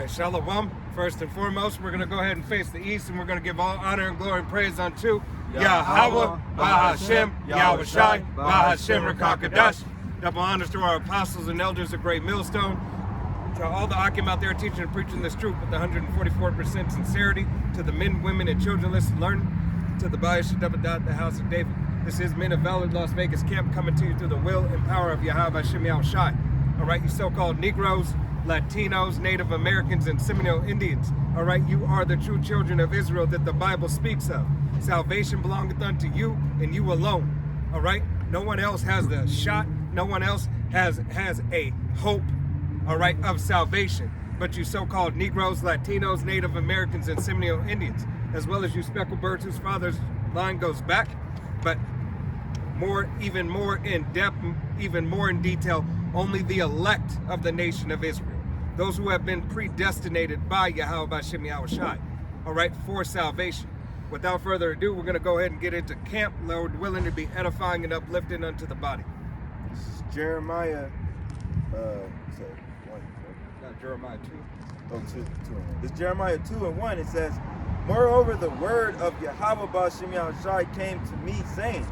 right, Shalom. First and foremost, we're going to go ahead and face the east, and we're going to give all honor and glory and praise unto Yahweh, Bahashem, Yahweh Shai, Bahashem, Rakakadash. Double honors to our apostles and elders of Great Millstone. To all the Akim out there teaching and preaching this truth with 144% sincerity. To the men, women, and children listening, learn. To the Bayash Dabadat, the house of David. This is Men of Valor Las Vegas Camp coming to you through the will and power of Yahweh Hashem Yahweh Shai. All right, you so-called Negroes, Latinos, Native Americans, and Seminole Indians. All right, you are the true children of Israel that the Bible speaks of. Salvation belongeth unto you and you alone. All right, no one else has the shot. No one else has a hope, all right, of salvation. But you so-called Negroes, Latinos, Native Americans, and Seminole Indians, as well as you speckled birds whose father's line goes back, but even more in depth, even more in detail, only the elect of the nation of Israel. Those who have been predestinated by Yahweh Hashem Yahweh Shai, all right, for salvation. Without further ado, we're going to go ahead and get into camp, Lord willing, to be edifying and uplifting unto the body. This is Jeremiah, Jeremiah 2. Oh, 2 and 1. This is Jeremiah 2 and 1. It says, "Moreover, the word of Yahweh Bashem Yahushai came to me, saying,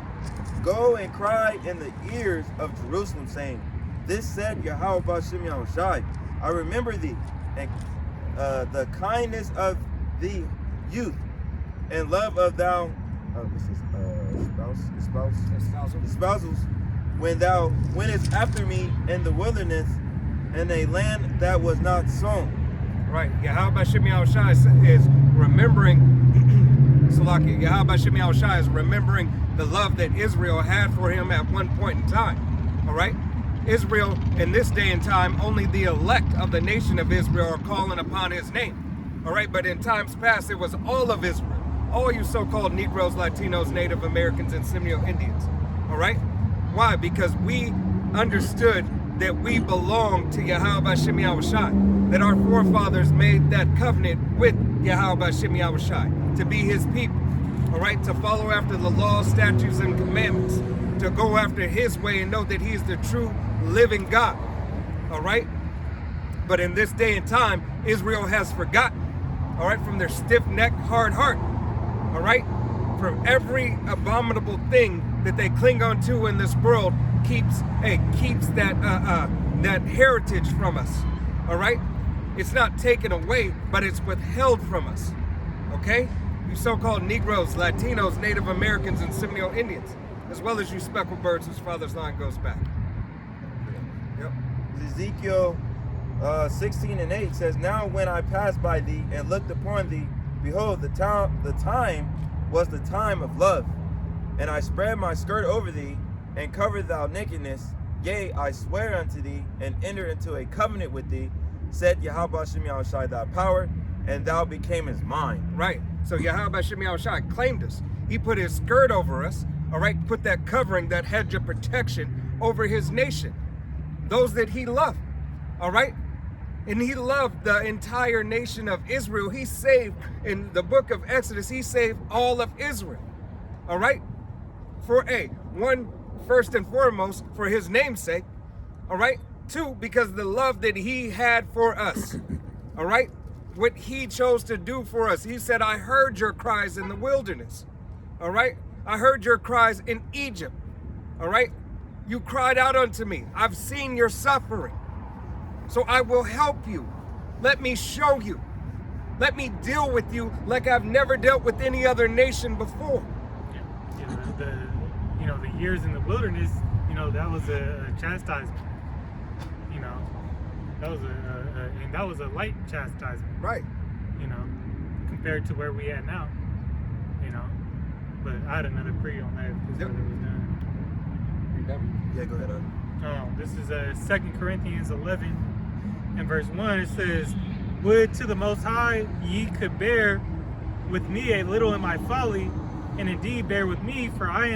Go and cry in the ears of Jerusalem, saying, This said Yahweh Bashem Yahushai, I remember thee, and the kindness of thee youth, and love of thou espousals, when thou wentest after me in the wilderness, in a land that was not sown." Right. Yahweh Hashem Yahushai is remembering, Salakia, Yahweh Hashem Yahushai is remembering the love that Israel had for him at one point in time. All right? Israel, in this day and time, only the elect of the nation of Israel are calling upon his name. All right? But in times past, it was all of Israel. All you so-called Negroes, Latinos, Native Americans, and Seminole Indians. All right? Why? Because we understood that we belong to Yahweh Hashem Yahweh Shai, that our forefathers made that covenant with Yahweh Hashem Yahweh Shai to be his people, all right, to follow after the laws, statutes, and commandments, to go after his way and know that he is the true living God, all right? But in this day and time, Israel has forgotten, all right, from their stiff-necked, hard heart, all right, from every abominable thing that they cling on to in this world keeps that heritage from us, all right? It's not taken away, but it's withheld from us, okay? You so-called Negroes, Latinos, Native Americans, and Seminole Indians, as well as you speckled birds whose father's line goes back. Yep. Ezekiel 16 and 8 says, "Now when I passed by thee and looked upon thee, behold, the time was the time of love. And I spread my skirt over thee, and covered thou nakedness. Yea, I swear unto thee, and enter into a covenant with thee, said Yahweh Hashem Yahushai thy power, and thou becamest mine." Right. So Yahweh Hashem Yahushai claimed us. He put his skirt over us, all right, put that covering, that hedge of protection over his nation, those that he loved, all right? And he loved the entire nation of Israel. He saved, in the book of Exodus, he saved all of Israel, all right? For one, first and foremost, for his name's sake, all right? Two, because the love that he had for us, all right? What he chose to do for us. He said, I heard your cries in the wilderness, all right? I heard your cries in Egypt, all right? You cried out unto me. I've seen your suffering, so I will help you. Let me show you. Let me deal with you like I've never dealt with any other nation before. The years in the wilderness, that was a chastisement. That was a light chastisement. Right. Compared to where we at now. But I had another pre on that because Yep. it was done. Yeah, go ahead. This is 2 Corinthians 11 and verse 1. It says, "Would to the Most High ye could bear with me a little in my folly, and indeed bear with me, for I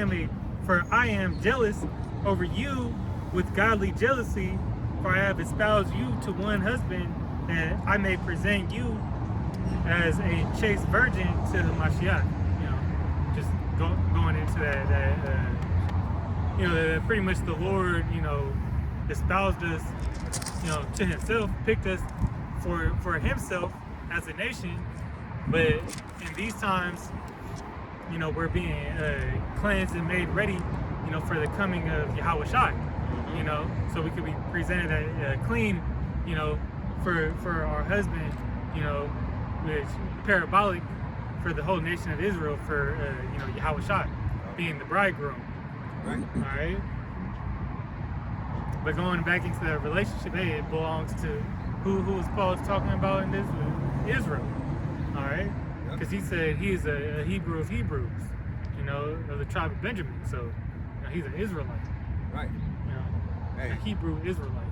am jealous over you with godly jealousy, for I have espoused you to one husband, that I may present you as a chaste virgin to the Mashiach." Just going into that pretty much the Lord, espoused us, to himself, picked us for himself as a nation, but in these times, you know, we're being cleansed and made ready, you know, for the coming of Yahweh Shai, you know, so we could be presented clean, you know, for our husband, you know, which parabolic for the whole nation of Israel for you know, Yahweh Shai being the bridegroom. Right. All right. But going back into the relationship, hey, it belongs to who was Paul talking about in this? Israel. All right. Because he said he is a Hebrew of Hebrews, you know, of the tribe of Benjamin. So, you know, he's an Israelite. Right. You know, Hey. a Hebrew Israelite.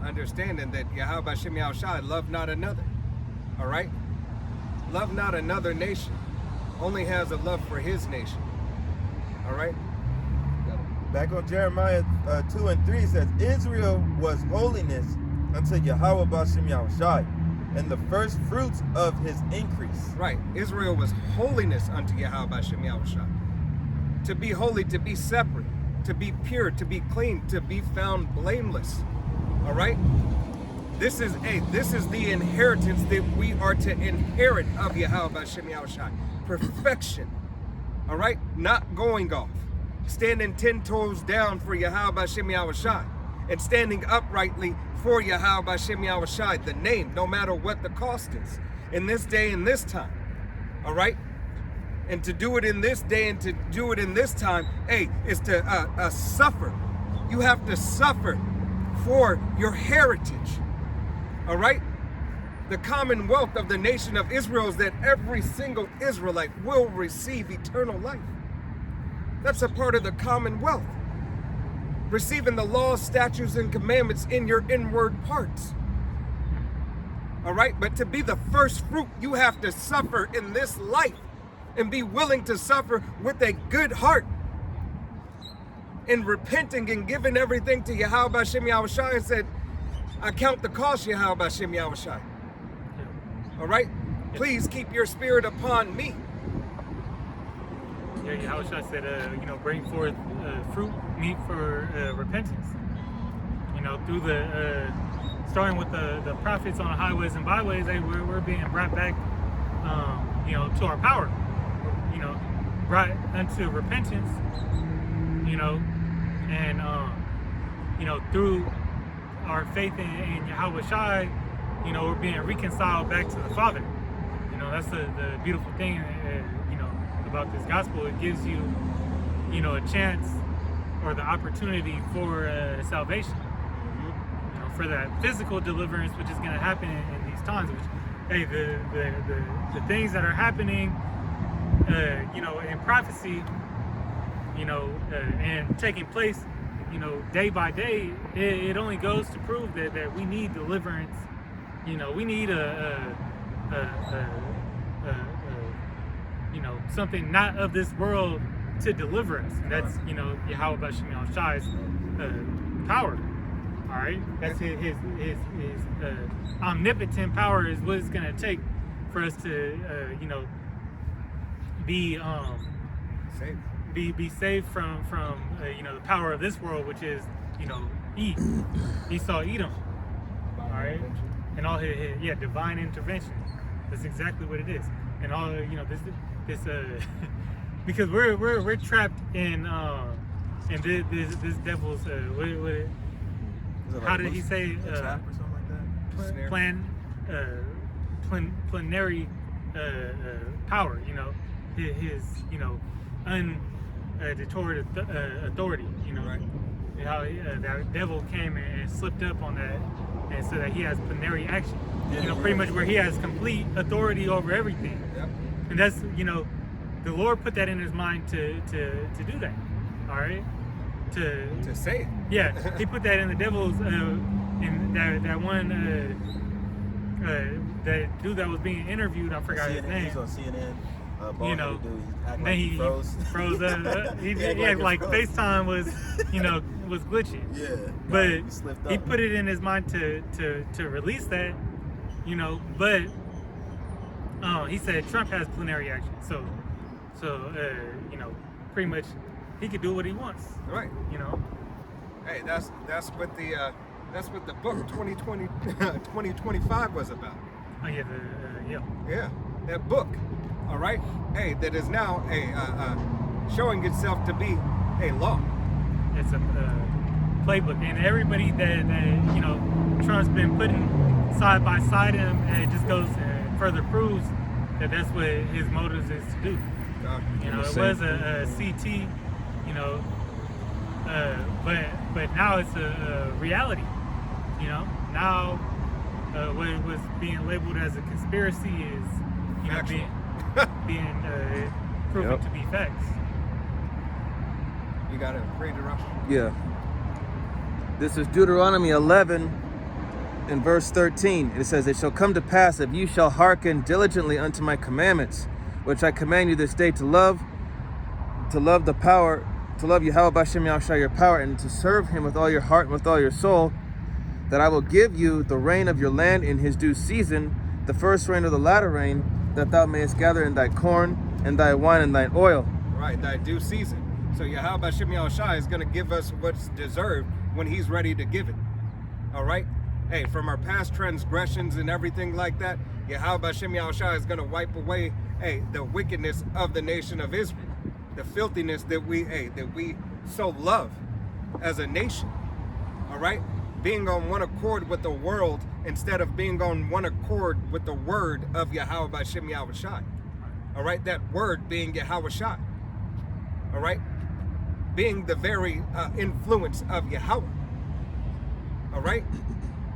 Understanding that Yahweh Shem Shai love not another. All right? Love not another nation. Only has a love for his nation. All right? Back on Jeremiah 2 and 3 says, Israel was holiness unto Yahweh Bashem Yahushai, and the first fruits of his increase. Right. Israel was holiness unto Yahweh Shem Shai. To be holy, to be separate, to be pure, to be clean, to be found blameless. All right? This is the inheritance that we are to inherit of Yahweh Shem Shai. Perfection. All right? Not going off. Standing 10 toes down for Yahweh Shem Shai. And standing uprightly for Yahweh Shem Shai, the name, no matter what the cost is. In this day and this time. All right? And to do it in this day and to do it in this time, hey, is to suffer. You have to suffer for your heritage. All right? The commonwealth of the nation of Israel is that every single Israelite will receive eternal life. That's a part of the commonwealth. Receiving the laws, statutes, and commandments in your inward parts. All right? But to be the first fruit, you have to suffer in this life and be willing to suffer with a good heart. And repenting and giving everything to Yahweh Shem Yahushai and said, I count the cost, Yahweh Shem Yahushai. All right? Please keep your spirit upon me. Yeah, Yahushua said, you know, bring forth fruit meet for repentance. You know, through the starting with the prophets on the highways and byways, we're being brought back, you know, to our power. You know, brought unto repentance. You know, and you know, through our faith in Yahweh Shai, you know, we're being reconciled back to the Father. You know, that's the beautiful thing, you know, about this gospel. It gives you, you know, a chance or the opportunity for salvation. You know, for that physical deliverance, which is going to happen in these times. Which, hey, the things that are happening, you know, in prophecy, you know, and taking place, you know, day by day, it only goes to prove that we need deliverance. You know, we need you know, something not of this world to deliver us. And that's, you know, Yahweh Bashem Shai's power. All right, that's his omnipotent power is what it's gonna take for us to, you know, be Saved. Be saved from you know, the power of this world, which is, you know, Esau Edom. All right, and all his divine intervention. That's exactly what it is. And all, you know, this because we're trapped in this devil's how did he say Trap or something like that? plenary power, you know, his you know, undetoured authority, you know, Right. how that devil came and slipped up on that, and so that he has plenary action, you know, pretty much where he has complete authority over everything. Yep. And that's, you know, the Lord put that in his mind to do that. All right, To say it. yeah, he put that in the devil's in that one that dude that was being interviewed. I forgot his name. He's on CNN. You know, dude, he act and like then he he froze. up. He act yeah, like he froze. FaceTime was, you know, was glitchy. Yeah, But he slipped he up. put it in his mind to release that, you know. But he said Trump has plenary action, so you know, pretty much he could do what he wants, Right. you know. Hey, that's what the That's what the book 2025 was about. Oh yeah, yeah. Yeah, that book. All right. Hey, that is now showing itself to be a law. It's a playbook, and everybody that Trump's been putting side by side him, and it just goes and further proves that that's what his motives is to do. It was a CT, but now it's a reality. Now what was being labeled as a conspiracy is being proven to be facts. You got to read it, Rush? Yeah. This is Deuteronomy 11 in verse 13. It says, "It shall come to pass, if you shall hearken diligently unto my commandments, which I command you this day to love Yahweh B'Shem Yahushua your power, and to serve him with all your heart and with all your soul, that I will give you the rain of your land in his due season, the first rain of the latter rain, that thou mayest gather in thy corn, and thy wine, and thine oil." Right, thy due season. So Yahweh B'Shem Yahushua is going to give us what's deserved when he's ready to give it. All right? Hey, from our past transgressions and everything like that, Yahweh B'Shem Yahushua is going to wipe away, the wickedness of the nation of Israel. The filthiness that we so love as a nation. All right? Being on one accord with the world instead of being on one accord with the word of Yahweh B'Shem Yahushua. All right? That word being Yahushua. All right? Being the very influence of Yahweh. All right?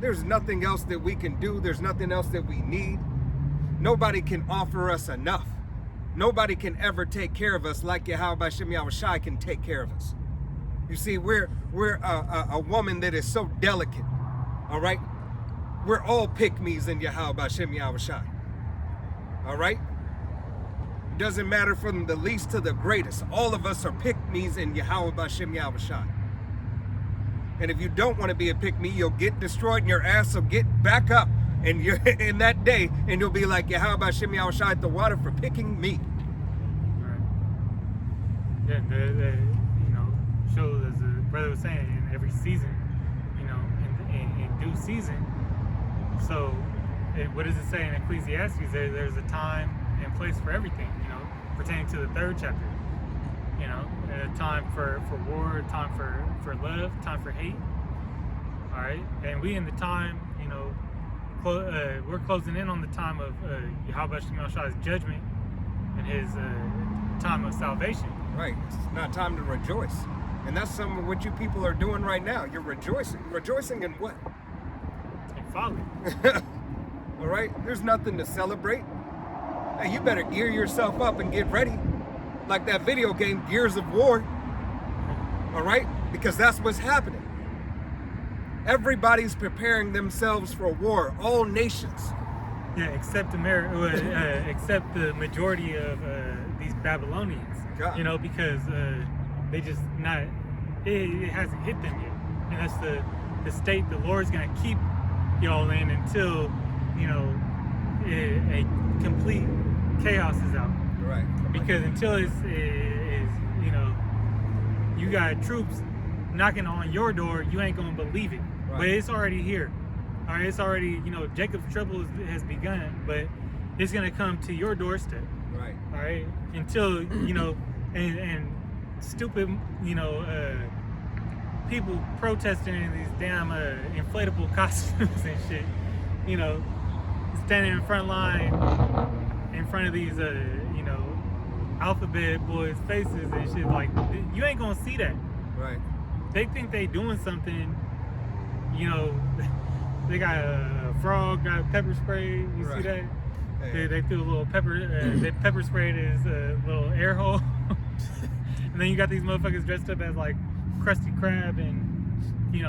There's nothing else that we can do. There's nothing else that we need. Nobody can offer us enough. Nobody can ever take care of us like Yahweh B'Shem Yahushua can take care of us. You see, we're a woman that is so delicate. All right? We're all pick-me's in Yahweh B'Shem Yahushua. All right? It doesn't matter from the least to the greatest. All of us are pick-me's in Yahweh B'Shem Yahushua. And if you don't want to be a pick-me, you'll get destroyed and your ass will get back up. And you're in that day, and you'll be like Yahweh B'Shem Yahushua at the water for picking me. Right. Yeah, shows, as the brother was saying, in every season, in due season. So, what does it say in Ecclesiastes? There's a time and place for everything, pertaining to the 3rd chapter. A time for war, a time for love, time for hate. All right, and we in the time, we're closing in on the time of Yahweh B'Shem Yahushua's judgment and his time of salvation. Right, it's not time to rejoice. And that's some of what you people are doing right now. You're rejoicing. Rejoicing in what? In folly. All right, there's nothing to celebrate. Hey, you better gear yourself up and get ready. Like that video game, Gears of War. All right, because that's what's happening. Everybody's preparing themselves for war. All nations. Yeah, except America, except the majority of these Babylonians. God. Because they just not. It hasn't hit them yet, and that's the state the Lord's gonna keep y'all in until a complete chaos is out. Right. Because until you got troops knocking on your door, you ain't gonna believe it. Right. But it's already here. All right, it's already, Jacob's trouble has begun, but it's gonna come to your doorstep. Right. All right, until and stupid, people protesting in these damn inflatable costumes and shit. Standing in front line, in front of these, alphabet boys' faces and shit. Like, you ain't gonna see that. Right. They think they doing something. They got a frog, got pepper spray. You Right. see that? Hey. They threw a little pepper. They pepper sprayed his little air hole. And then you got these motherfuckers dressed up as like Krusty Krab and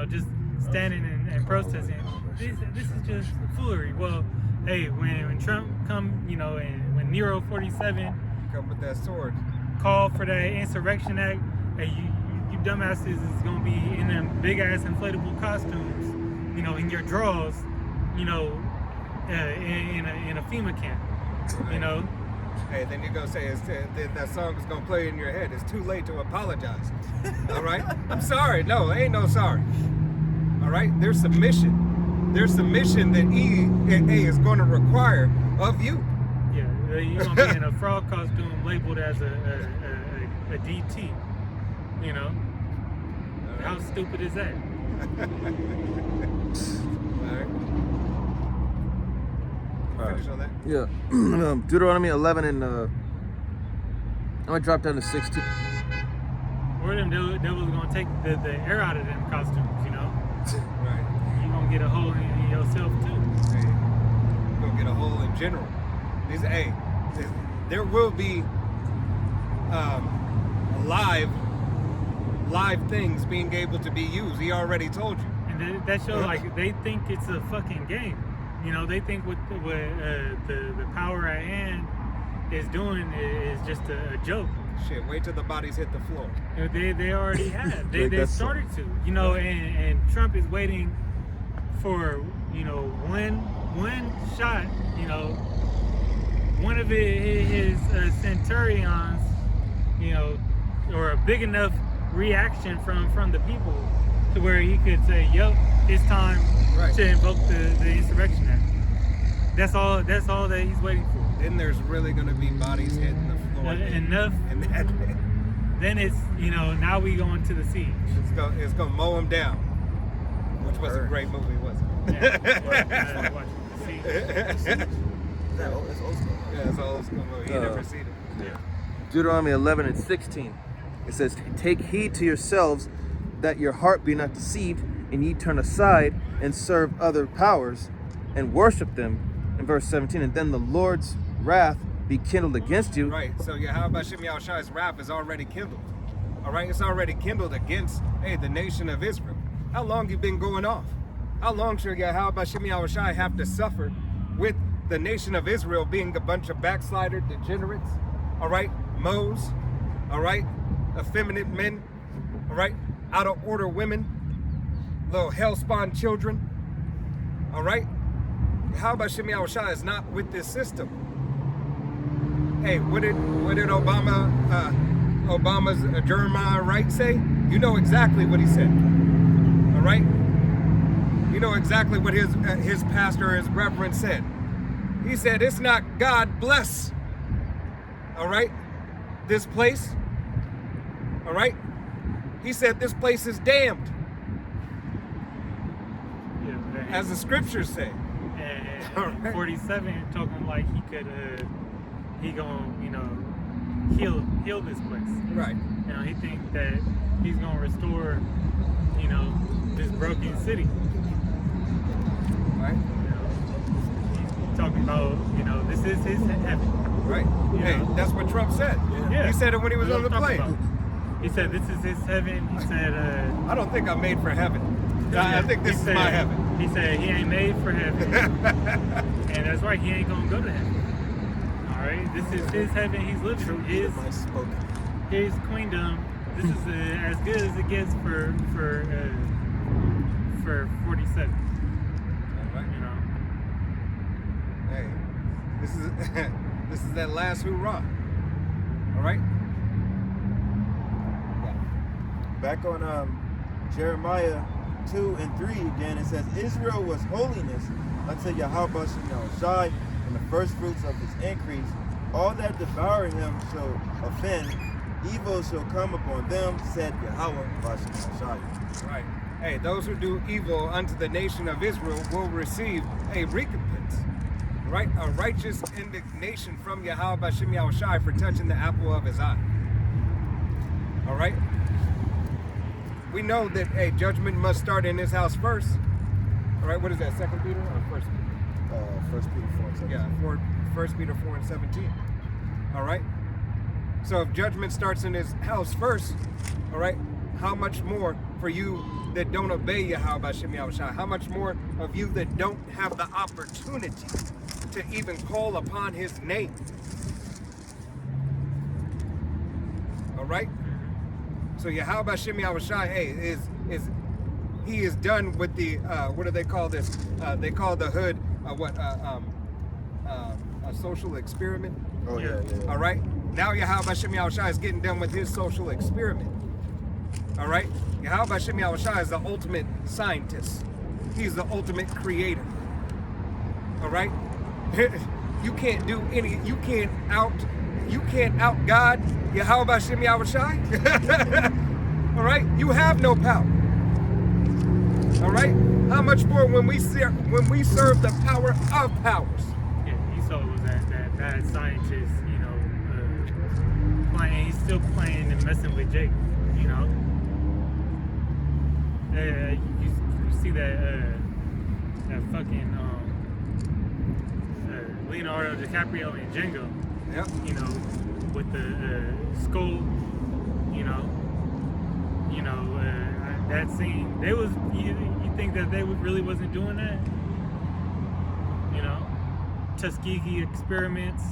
just standing and protesting. This is just foolery. Well, hey, when Trump come, and when Nero 47 Come with that sword. called for that insurrection act, hey, you dumbasses is gonna be in them big ass inflatable costumes, in your drawers, in a FEMA camp, Right. Hey, then you're gonna say that song is gonna play in your head. It's too late to apologize. All right? I'm sorry. No, ain't no sorry. All All right, their submission that E is going to require of you. Yeah, you're gonna be in a frog costume labeled as a DT. You know, how stupid is that? All right. Finish on that. Yeah. Deuteronomy 11 and I'm gonna drop down to 16. Or them devils gonna take the air out of them costumes. You know, Right. you gonna get a hole in yourself too. Hey, go get a hole in general. There will be live things being able to be used. He already told you. And that shows like they think it's a fucking game. You know, they think what the power at hand is doing is just a joke. Shit, wait till the bodies hit the floor. They already have. They That's- started to. You know, and Trump is waiting for, you know, one shot. You know, one of his centurions, you know, or a big enough reaction from the people to where he could say, "Yep, it's time Right. to invoke the Insurrection Act." That's all that he's waiting for. Then there's really gonna be bodies hitting the floor. Enough. And that Then it's, you know, now we go into the siege. it's gonna mow him down. Which was a great movie, wasn't it? Yeah. Watch the siege. It's old school. Yeah, it's an old school movie. You never seen it. Yeah. Deuteronomy 11 and 16. It says, "Take heed to yourselves that your heart be not deceived, and ye turn aside and serve other powers and worship them." In verse 17, "And then the Lord's wrath be kindled against you." Right. So Yahweh Shem Yahushai's wrath is already kindled. All right, it's already kindled against the nation of Israel. How long you been going off? How long should Yahweh Shem Yahushai have to suffer with the nation of Israel being a bunch of backslider degenerates? All right, moles. All right, effeminate men. All right, out of order women, little hell-spawned children. All right, Yahweh Shem Yahushai is not with this system. Hey, what did Obama's Jeremiah Wright say? You know exactly what he said. All right? You know exactly what his pastor, his reverend said. He said, it's not God bless. All right? This place. All right? He said this place is damned. Yeah. As the scriptures say. And Alright. 47 talking like he could, he gonna, you know, heal this place. Right. You know, he think that he's gonna restore, you know, this broken city. Right? You know, he's talking about, you know, this is his heaven. Right. Yeah. Hey, that's what Trump said. Yeah. He said it when he was That's on the what I'm plane. talking about. He said this is his heaven. He said, I don't think I'm made for heaven. I think this he is said, my heaven. He said he ain't made for heaven. And that's right, he ain't gonna go to heaven. All right, this is his heaven. He's living his queendom. This is as good as it gets for 47. All right. You know, Hey, this is this is that last hoorah. All right. Back on Jeremiah 2 and 3 again, it says, Israel was holiness unto Yahweh Shem Yahushai, and the first fruits of his increase. All that devour him shall offend, evil shall come upon them, said Yahweh Shem Yahushai. Right. Hey, those who do evil unto the nation of Israel will receive a recompense. Right? A righteous indignation from Yahweh Shem Yahushai for touching the apple of his eye. All right? We know that judgment must start in his house first. All right, what is that, 2 Peter or 1 Peter? 1 Peter 4 and 17. Yeah, 1 Peter 4 and 17. All right? So if judgment starts in his house first, all right, how much more for you that don't obey Yahweh Shem Yahushai? How much more of you that don't have the opportunity to even call upon his name? All right? So Yahweh Shem Yahushai, hey, he is done with the what do they call this? They call the hood a social experiment. Oh, yeah. All right. Now Yahweh Shem Yahushai is getting done with his social experiment. All right? Yahweh Hashem Yahushua is the ultimate scientist. He's the ultimate creator. All right? You can't do any, you can't out God, Yahweh Hashem Yahushua. All right? You have no power. All right? How much more when we serve the power of powers? Yeah, Esau was that bad scientist, you know, playing. He's still playing and messing with Jake, you know. You see that fucking Leonardo DiCaprio in Django. Yep. You know, with the skull. You know, that scene. They was you think that they really wasn't doing that? You know, Tuskegee experiments.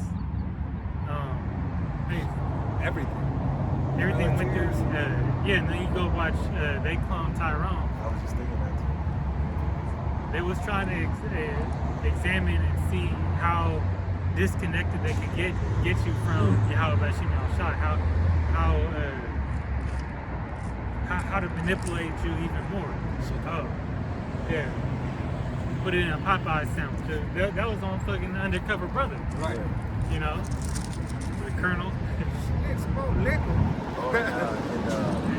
Everything. Everything went through. Yeah, and then you go watch. They clone Tyrone. I was just thinking that too. They was trying to examine and see how disconnected they could get you from Yahweh Hashem Yahushua. How to manipulate you even more. Oh, yeah. Put it in a Popeye sound. That was on fucking Undercover Brother. Right. You know, the Colonel. It's more liquor. Oh,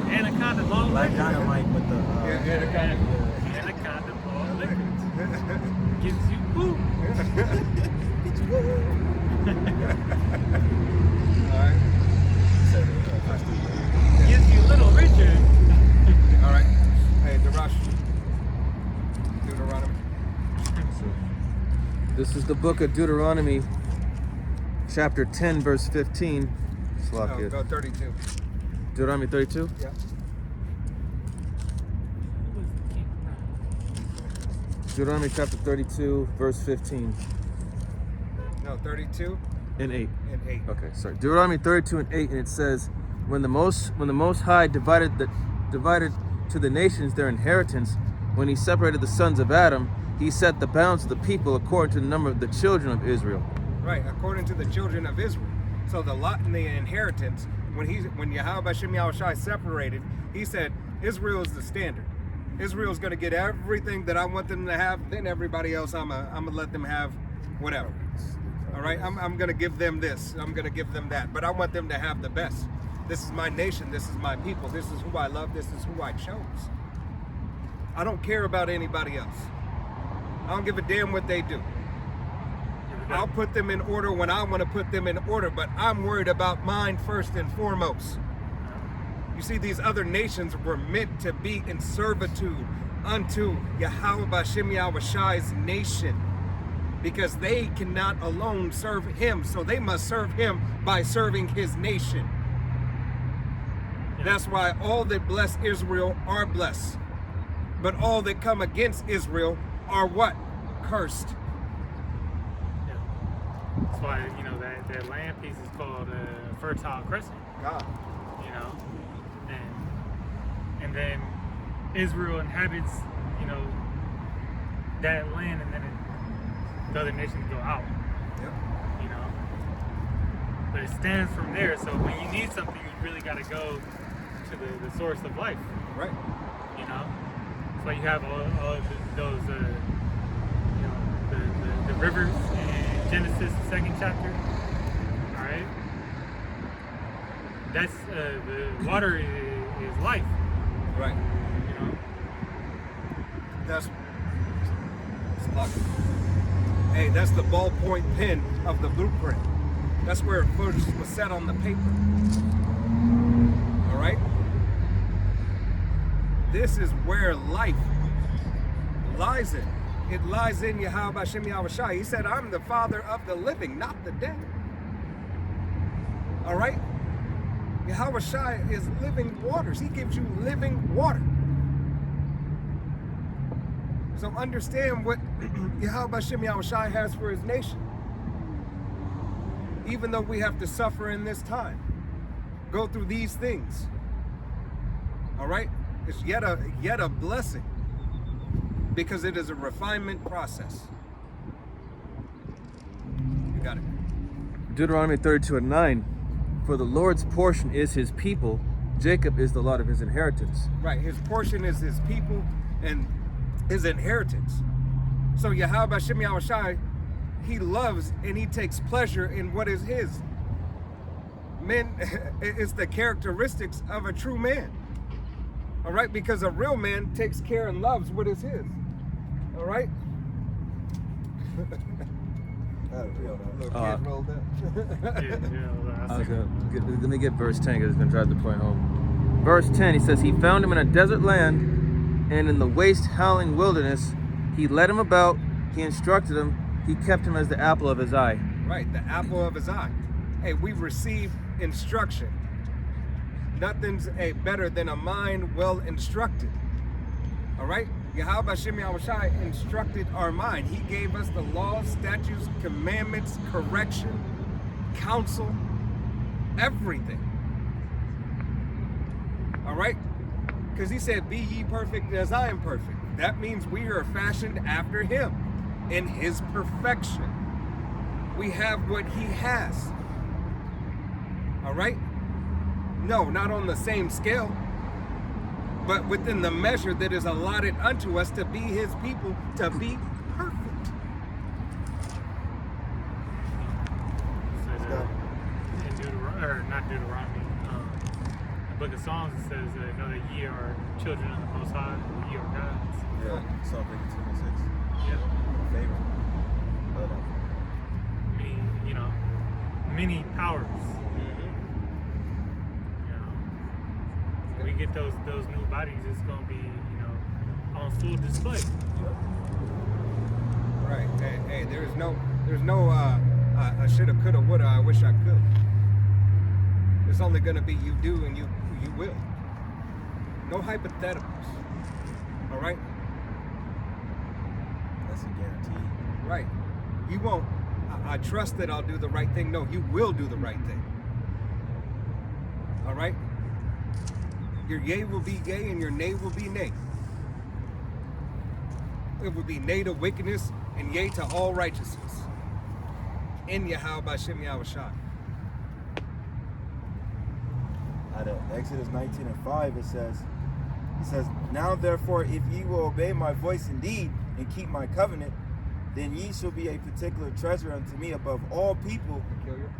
and Anaconda Ball Black Liquor. Dynamite with the Anaconda Ball Liquor. Gives you poop. All right. Gives you Little Richard. All right. Hey, Darash. Deuteronomy. This is the book of Deuteronomy, chapter 10, verse 15. No, go 32. Deuteronomy 32? Yeah. Deuteronomy chapter 32, verse 15 No, 32 and 8. and 8. Okay, sorry. Deuteronomy 32 and 8, and it says, when the Most High divided to the nations their inheritance, when he separated the sons of Adam, he set the bounds of the people according to the number of the children of Israel. Right, according to the children of Israel. So the lot in the inheritance, when Yahweh Hashem Yahushua separated, he said Israel is the standard. Israel's going to get everything that I want them to have. Then everybody else, I'm gonna let them have whatever. All right, I'm going to give them this. I'm going to give them that. But I want them to have the best. This is my nation. This is my people. This is who I love. This is who I chose. I don't care about anybody else. I don't give a damn what they do. I'll put them in order when I want to put them in order, but I'm worried about mine first and foremost. You see, these other nations were meant to be in servitude unto Yahweh Hashem Yahushua's nation, because they cannot alone serve him, so they must serve him by serving his nation. That's why all that bless Israel are blessed, but all that come against Israel are what? Cursed. That's why, you know, that land piece is called Fertile Crescent. God. You know, and then Israel inhabits, you know, that land, and then the other nations go out. Yep. You know, but it stands from there. So when you need something, you really got to go to the source of life. Right. You know, that's why you have all of those, you know, the rivers in Genesis, the 2nd chapter. All right, that's the water is life. Right. You know, That's hey, that's the ballpoint pen of the blueprint. That's where it first was set on the paper. All right. This is where life lies in. It lies in Yahweh Hashem Yahushua. He said, I'm the father of the living, not the dead. All right? Yahushua is living waters. He gives you living water. So understand what Yahweh Hashem Yahushua has for his nation. Even though we have to suffer in this time, go through these things. All right? It's yet a blessing, because it is a refinement process. You got it. Deuteronomy 32 and 9. For the Lord's portion is his people, Jacob is the lot of his inheritance. Right. His portion is his people and his inheritance. So Yahweh Hashem Yahushai, he loves and he takes pleasure in what is his. Men, it's the characteristics of a true man. All right, because a real man takes care and loves what is his. All right. Little kid rolled up. Let me get verse 10 because it's going to drive the point home. Verse 10, he says, he found him in a desert land and in the waste howling wilderness. He led him about, he instructed him, he kept him as the apple of his eye. Right, the apple of his eye. Hey, we've received instruction. Nothing's better than a mind well instructed. All right? Yahweh Hashem Yahushai instructed our mind. He gave us the laws, statutes, commandments, correction, counsel, everything. All right? Because he said, be ye perfect as I am perfect. That means we are fashioned after him in his perfection. We have what he has. All right? No, not on the same scale, but within the measure that is allotted unto us to be his people, to be perfect. Not Deuteronomy. The book of Psalms, it says, know that ye are children of the Most High, ye are gods. Yeah, Psalm 52:6. Yeah. Favorite. Many powers. We get those new bodies, it's gonna be, on full display. Right. Hey, there's no I shoulda, coulda, woulda, I wish I could. It's only gonna be you do and you will. No hypotheticals. All right? That's a guarantee. Right. You won't. I trust that I'll do the right thing. No, you will do the right thing. All right? Your yea will be yea and your nay will be nay. It will be nay to wickedness and yea to all righteousness. In Yahweh Hashem Yahushai. Out of Exodus 19:5, it says, now therefore, if ye will obey my voice indeed and keep my covenant, then ye shall be a particular treasure unto me above all people. Peculiar.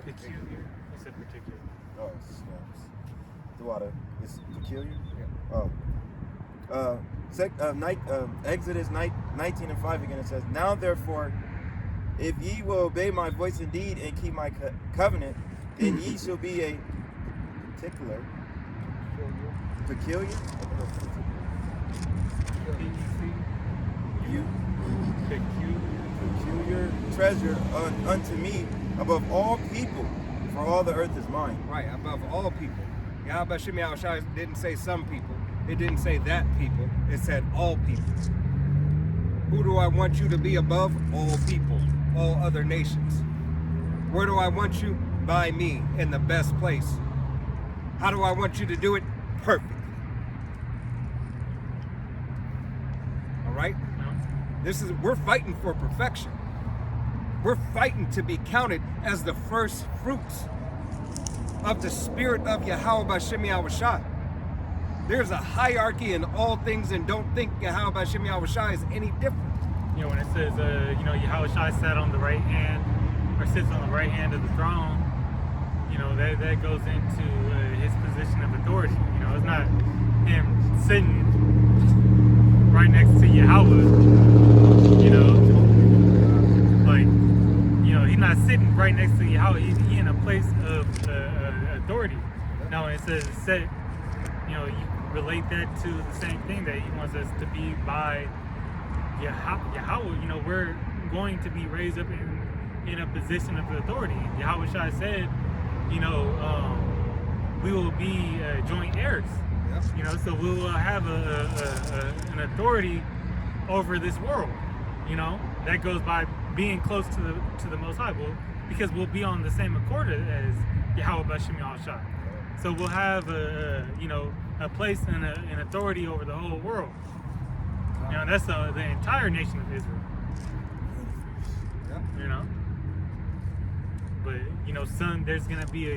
Peculiar. It's a particular. Oh, snaps. The water. It's peculiar? Yeah. Oh. Exodus 19:5 again, it says, now therefore, if ye will obey my voice indeed and keep my covenant, then ye shall be a particular. Peculiar? Peculiar treasure unto me above all people, for all the earth is mine. Right, above all people. Yahweh Hashem Yahushai didn't say some people. It didn't say that people. It said all people. Who do I want you to be above? All people, all other nations. Where do I want you? By me, in the best place. How do I want you to do it? Perfectly. All right? We're fighting for perfection. We're fighting to be counted as the first fruits of the spirit of Yahweh Hashem Yahushai. There's a hierarchy in all things, and don't think Yahweh Hashem Yahushai is any different. When it says, Yahushai sat on the right hand, or sits on the right hand of the throne, that goes into his position of authority. It's not him sitting right next to Yahweh, he's not sitting right next to Yahweh. He's in a place of authority. Now, when it says set, you relate that to the same thing that he wants us to be by Yahweh. We're going to be raised up in a position of authority. Yahweh Shai said, we will be joint heirs. Yep. So we will have an authority over this world. That goes by being close to the Most High, because we'll be on the same accord as Yahweh Bashem Yahushai. So we'll have a place and an authority over the whole world. That's the entire nation of Israel. Yep. you know. But you know, there's gonna be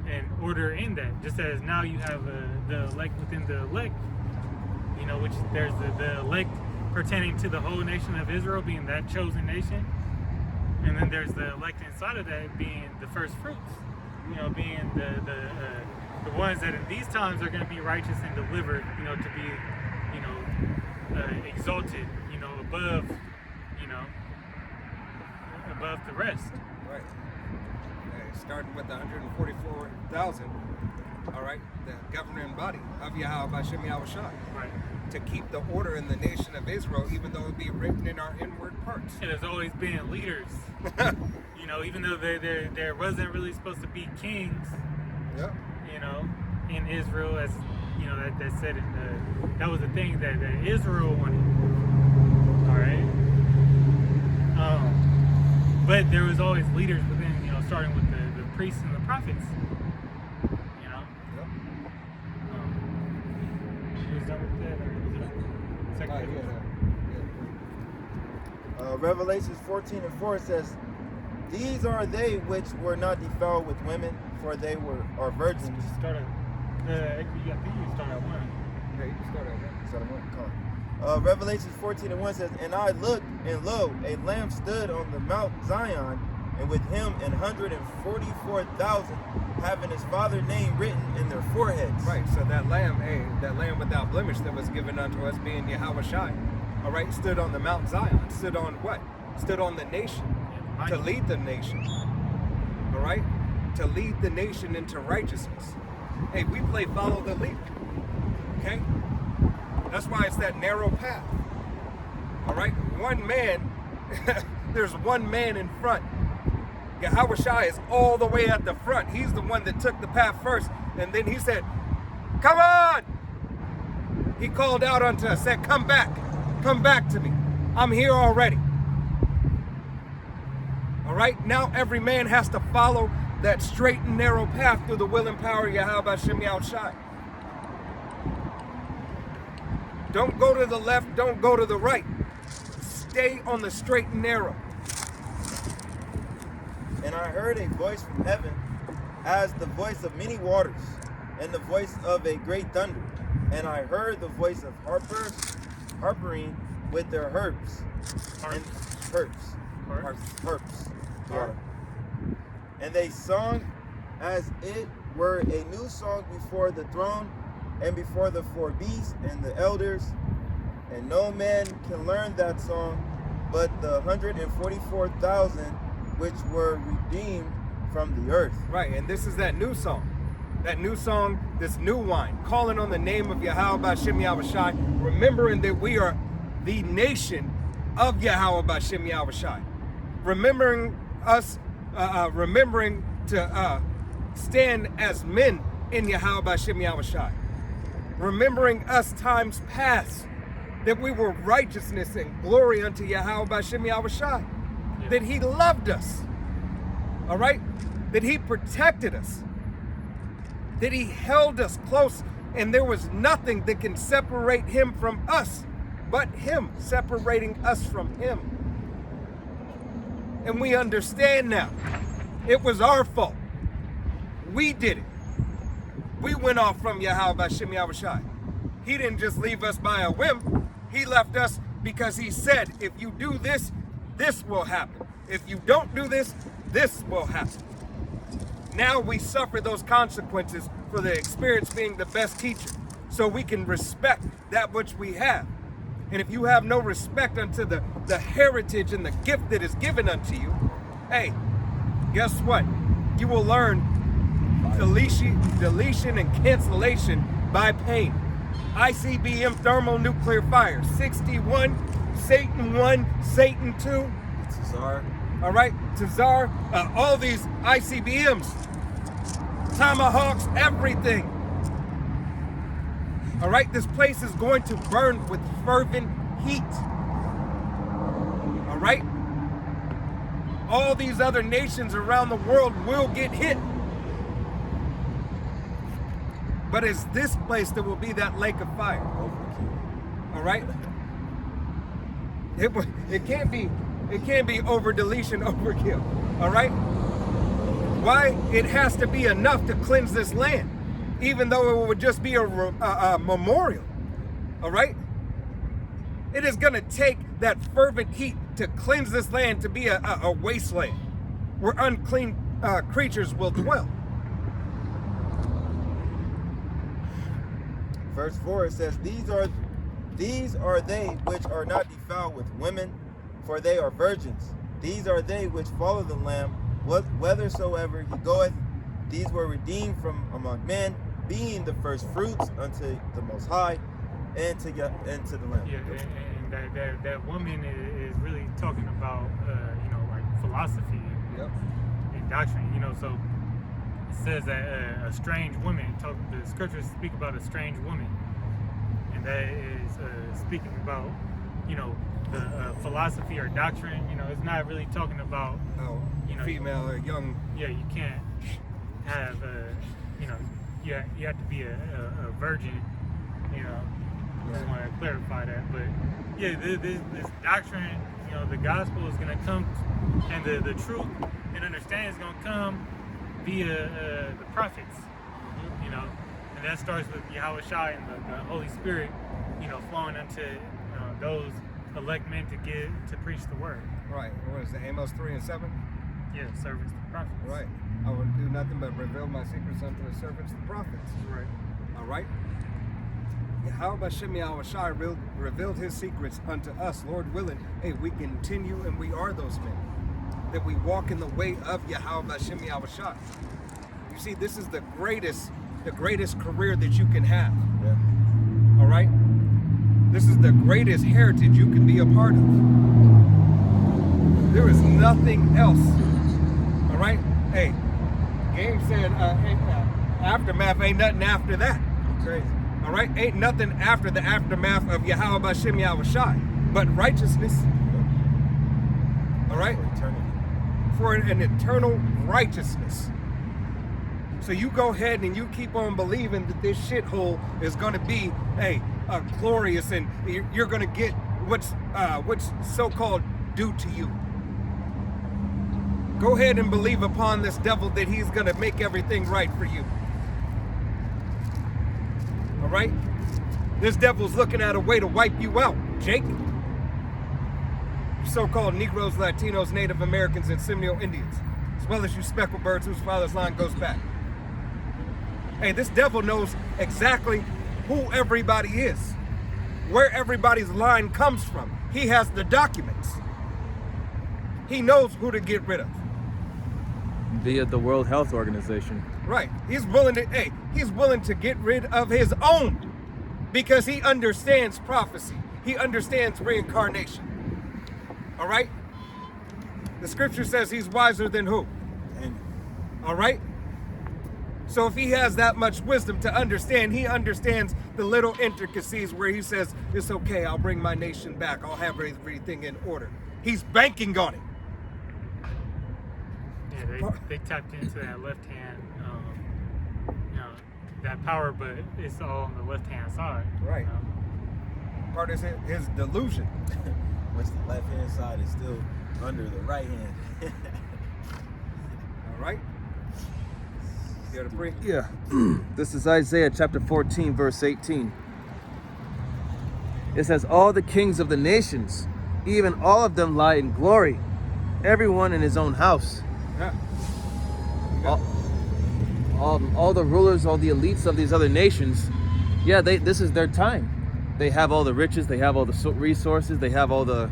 an order in that, just as now you have the elect within the elect. You know, which there's the elect pertaining to the whole nation of Israel, being that chosen nation, and then there's the elect inside of that being the first fruits. You know, being the ones that in these times are going to be righteous and delivered. You know, to be, you know, exalted. You know, above the rest. Right. Okay, starting with the 144,000. All right, the governing body of Yahweh B'Shem Yahushua. Right. To keep the order in the nation of Israel, even though it be written in our inward parts. And there's always been leaders. You know, even though there wasn't really supposed to be kings. Yep. You know, in Israel, as you know, that said that was the thing that Israel wanted. All right. But there was always leaders within, you know, starting with the priests and the prophets. You know. Yep. Who's done with that? Or was it second? Revelations 14:4 says, "These are they which were not defiled with women, for they are virgins." Just start at. I think you start at one. Yeah, you can start at So Revelations 14:1 says, "And I looked, and lo, a lamb stood on the Mount Zion, and with him 144,000, having his father's name written in their foreheads." Right, so that lamb without blemish that was given unto us, being Yahweh Shai, all right, stood on the Mount Zion. Stood on what? Stood on the nation, to lead the nation, all right? To lead the nation into righteousness. Hey, we play follow the leader, okay? That's why it's that narrow path, all right? One man, there's one man in front. Yahweh Shai is all the way at the front. He's the one that took the path first, and then he said, "Come on!" He called out unto us, said, come back to me. I'm here already. All right, now every man has to follow that straight and narrow path through the will and power of Yahweh B'Shem Yahushua. Don't go to the left, don't go to the right. Stay on the straight and narrow. And I heard a voice from heaven, as the voice of many waters, and the voice of a great thunder. And I heard the voice of harpers harping with their harps. Harps. Yeah. And they sung as it were a new song before the throne and before the four beasts and the elders. And no man can learn that song but the 144,000 which were redeemed from the earth. Right, and this is that new song. That new song, this new wine, calling on the name of Yahweh B'Shem Yahushua, remembering that we are the nation of Yahweh B'Shem Yahushua. Remembering to stand as men in Yahweh B'Shem Yahushua. Remembering us times past, that we were righteousness and glory unto Yahweh B'Shem Yahushua. Yeah. That he loved us, all right? That he protected us, that he held us close, and there was nothing that can separate him from us, but him separating us from him. And we understand now, it was our fault. We did it. We went off from Yahweh B'Shem Yahushua. He didn't just leave us by a whim. He left us because he said, if you do this, this will happen. If you don't do this, this will happen. Now we suffer those consequences for the experience being the best teacher, so we can respect that which we have. And if you have no respect unto the heritage and the gift that is given unto you, hey, guess what? You will learn deletion and cancellation by pain. ICBM thermonuclear fire, 61, Satan 1, Satan 2. Tsar. All right, Tazar, all these ICBMs, tomahawks, everything. All right, this place is going to burn with fervent heat. All right? All these other nations around the world will get hit. But it's this place that will be that lake of fire. All right? It can't be It can't be over deletion, overkill. All right? Why? It has to be enough to cleanse this land, even though it would just be a memorial. All right? It is going to take that fervent heat to cleanse this land to be a wasteland where unclean creatures will dwell. Verse 4, it says, These are they which are not defiled with women, for they are virgins. These are they which follow the Lamb, whithersoever he goeth. These were redeemed from among men, being the first fruits unto the Most High, and to the Lamb. Yeah, and that woman is really talking about, like philosophy and doctrine. So it says that a strange woman. The scriptures speak about a strange woman, and that is speaking about, the philosophy or doctrine. It's not really talking about, Female or young. Yeah, you can't have, you have to be a virgin. I just want to clarify that, but yeah, this doctrine, the gospel is going to come, and the truth and understanding is going to come via the prophets, and that starts with Yahweh Shai and the Holy Spirit, flowing unto those elect men to preach the word. Right. What is it? Amos 3 and 7? Yeah, servants to prophets. Right. I will do nothing but reveal my secrets unto the servants, the prophets. Right. All right. Yahweh Hashem Yahweh Shai revealed his secrets unto us, Lord willing. Hey, we continue and we are those men. That we walk in the way of Yahweh Hashem Yahweh Shai. You see, this is the greatest career that you can have. Yeah. All right? This is the greatest heritage you can be a part of. There is nothing else. All right? Hey, Game said, aftermath ain't nothing after that. Crazy. All right? Ain't nothing after the aftermath of Yahweh Hashem Yahweh Shai, but righteousness. All right? For eternity. For an eternal righteousness. So you go ahead and you keep on believing that this shithole is going to be, glorious, and you're going to get what's so-called due to you. Go ahead and believe upon this devil that he's going to make everything right for you. All right? This devil's looking at a way to wipe you out, Jake. So-called Negroes, Latinos, Native Americans, and Seminole Indians, as well as you speckled birds whose father's line goes back. Hey, this devil knows exactly who everybody is, where everybody's line comes from. He has the documents. He knows who to get rid of. Via the World Health Organization. Right. He's willing to get rid of his own because he understands prophecy. He understands reincarnation. All right? The scripture says he's wiser than who? All right? So if he has that much wisdom to understand, he understands the little intricacies where he says, it's okay, I'll bring my nation back. I'll have everything in order. He's banking on it. Yeah, they tapped into that left hand, that power, but it's all on the left hand side. Right. Part is his delusion. Which the left hand side is still under the right hand. All right? You got to pray? Yeah. This is Isaiah chapter 14, verse 18. It says, all the kings of the nations, even all of them lie in glory, everyone in his own house. Yeah. All the rulers, all the elites of these other nations, this is their time. They have all the riches, they have all the resources, they have all the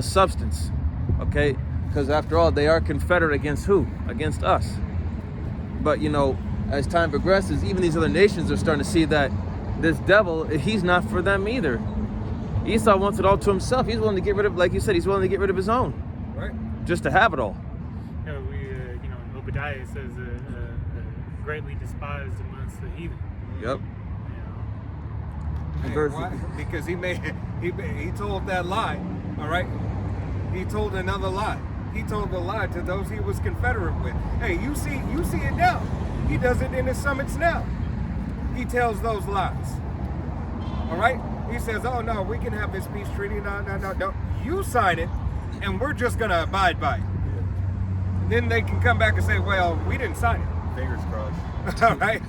substance, okay? Because after all, they are confederate against who? Against us. But as time progresses, even these other nations are starting to see that this devil, he's not for them either. Esau wants it all to himself. He's willing to get rid of, like you said, he's willing to get rid of his own, Right. just to have it all. Obadiah says, greatly despised amongst the heathen. Yep. Hey, why? Because he told that lie, all right? He told another lie. He told the lie to those he was confederate with. Hey, you see it now. He does it in his summits now. He tells those lies. All right? He says, oh no, we can have this peace treaty. No. You sign it. and we're just going to abide by it. And then they can come back and say, well, we didn't sign it. Fingers crossed. All right?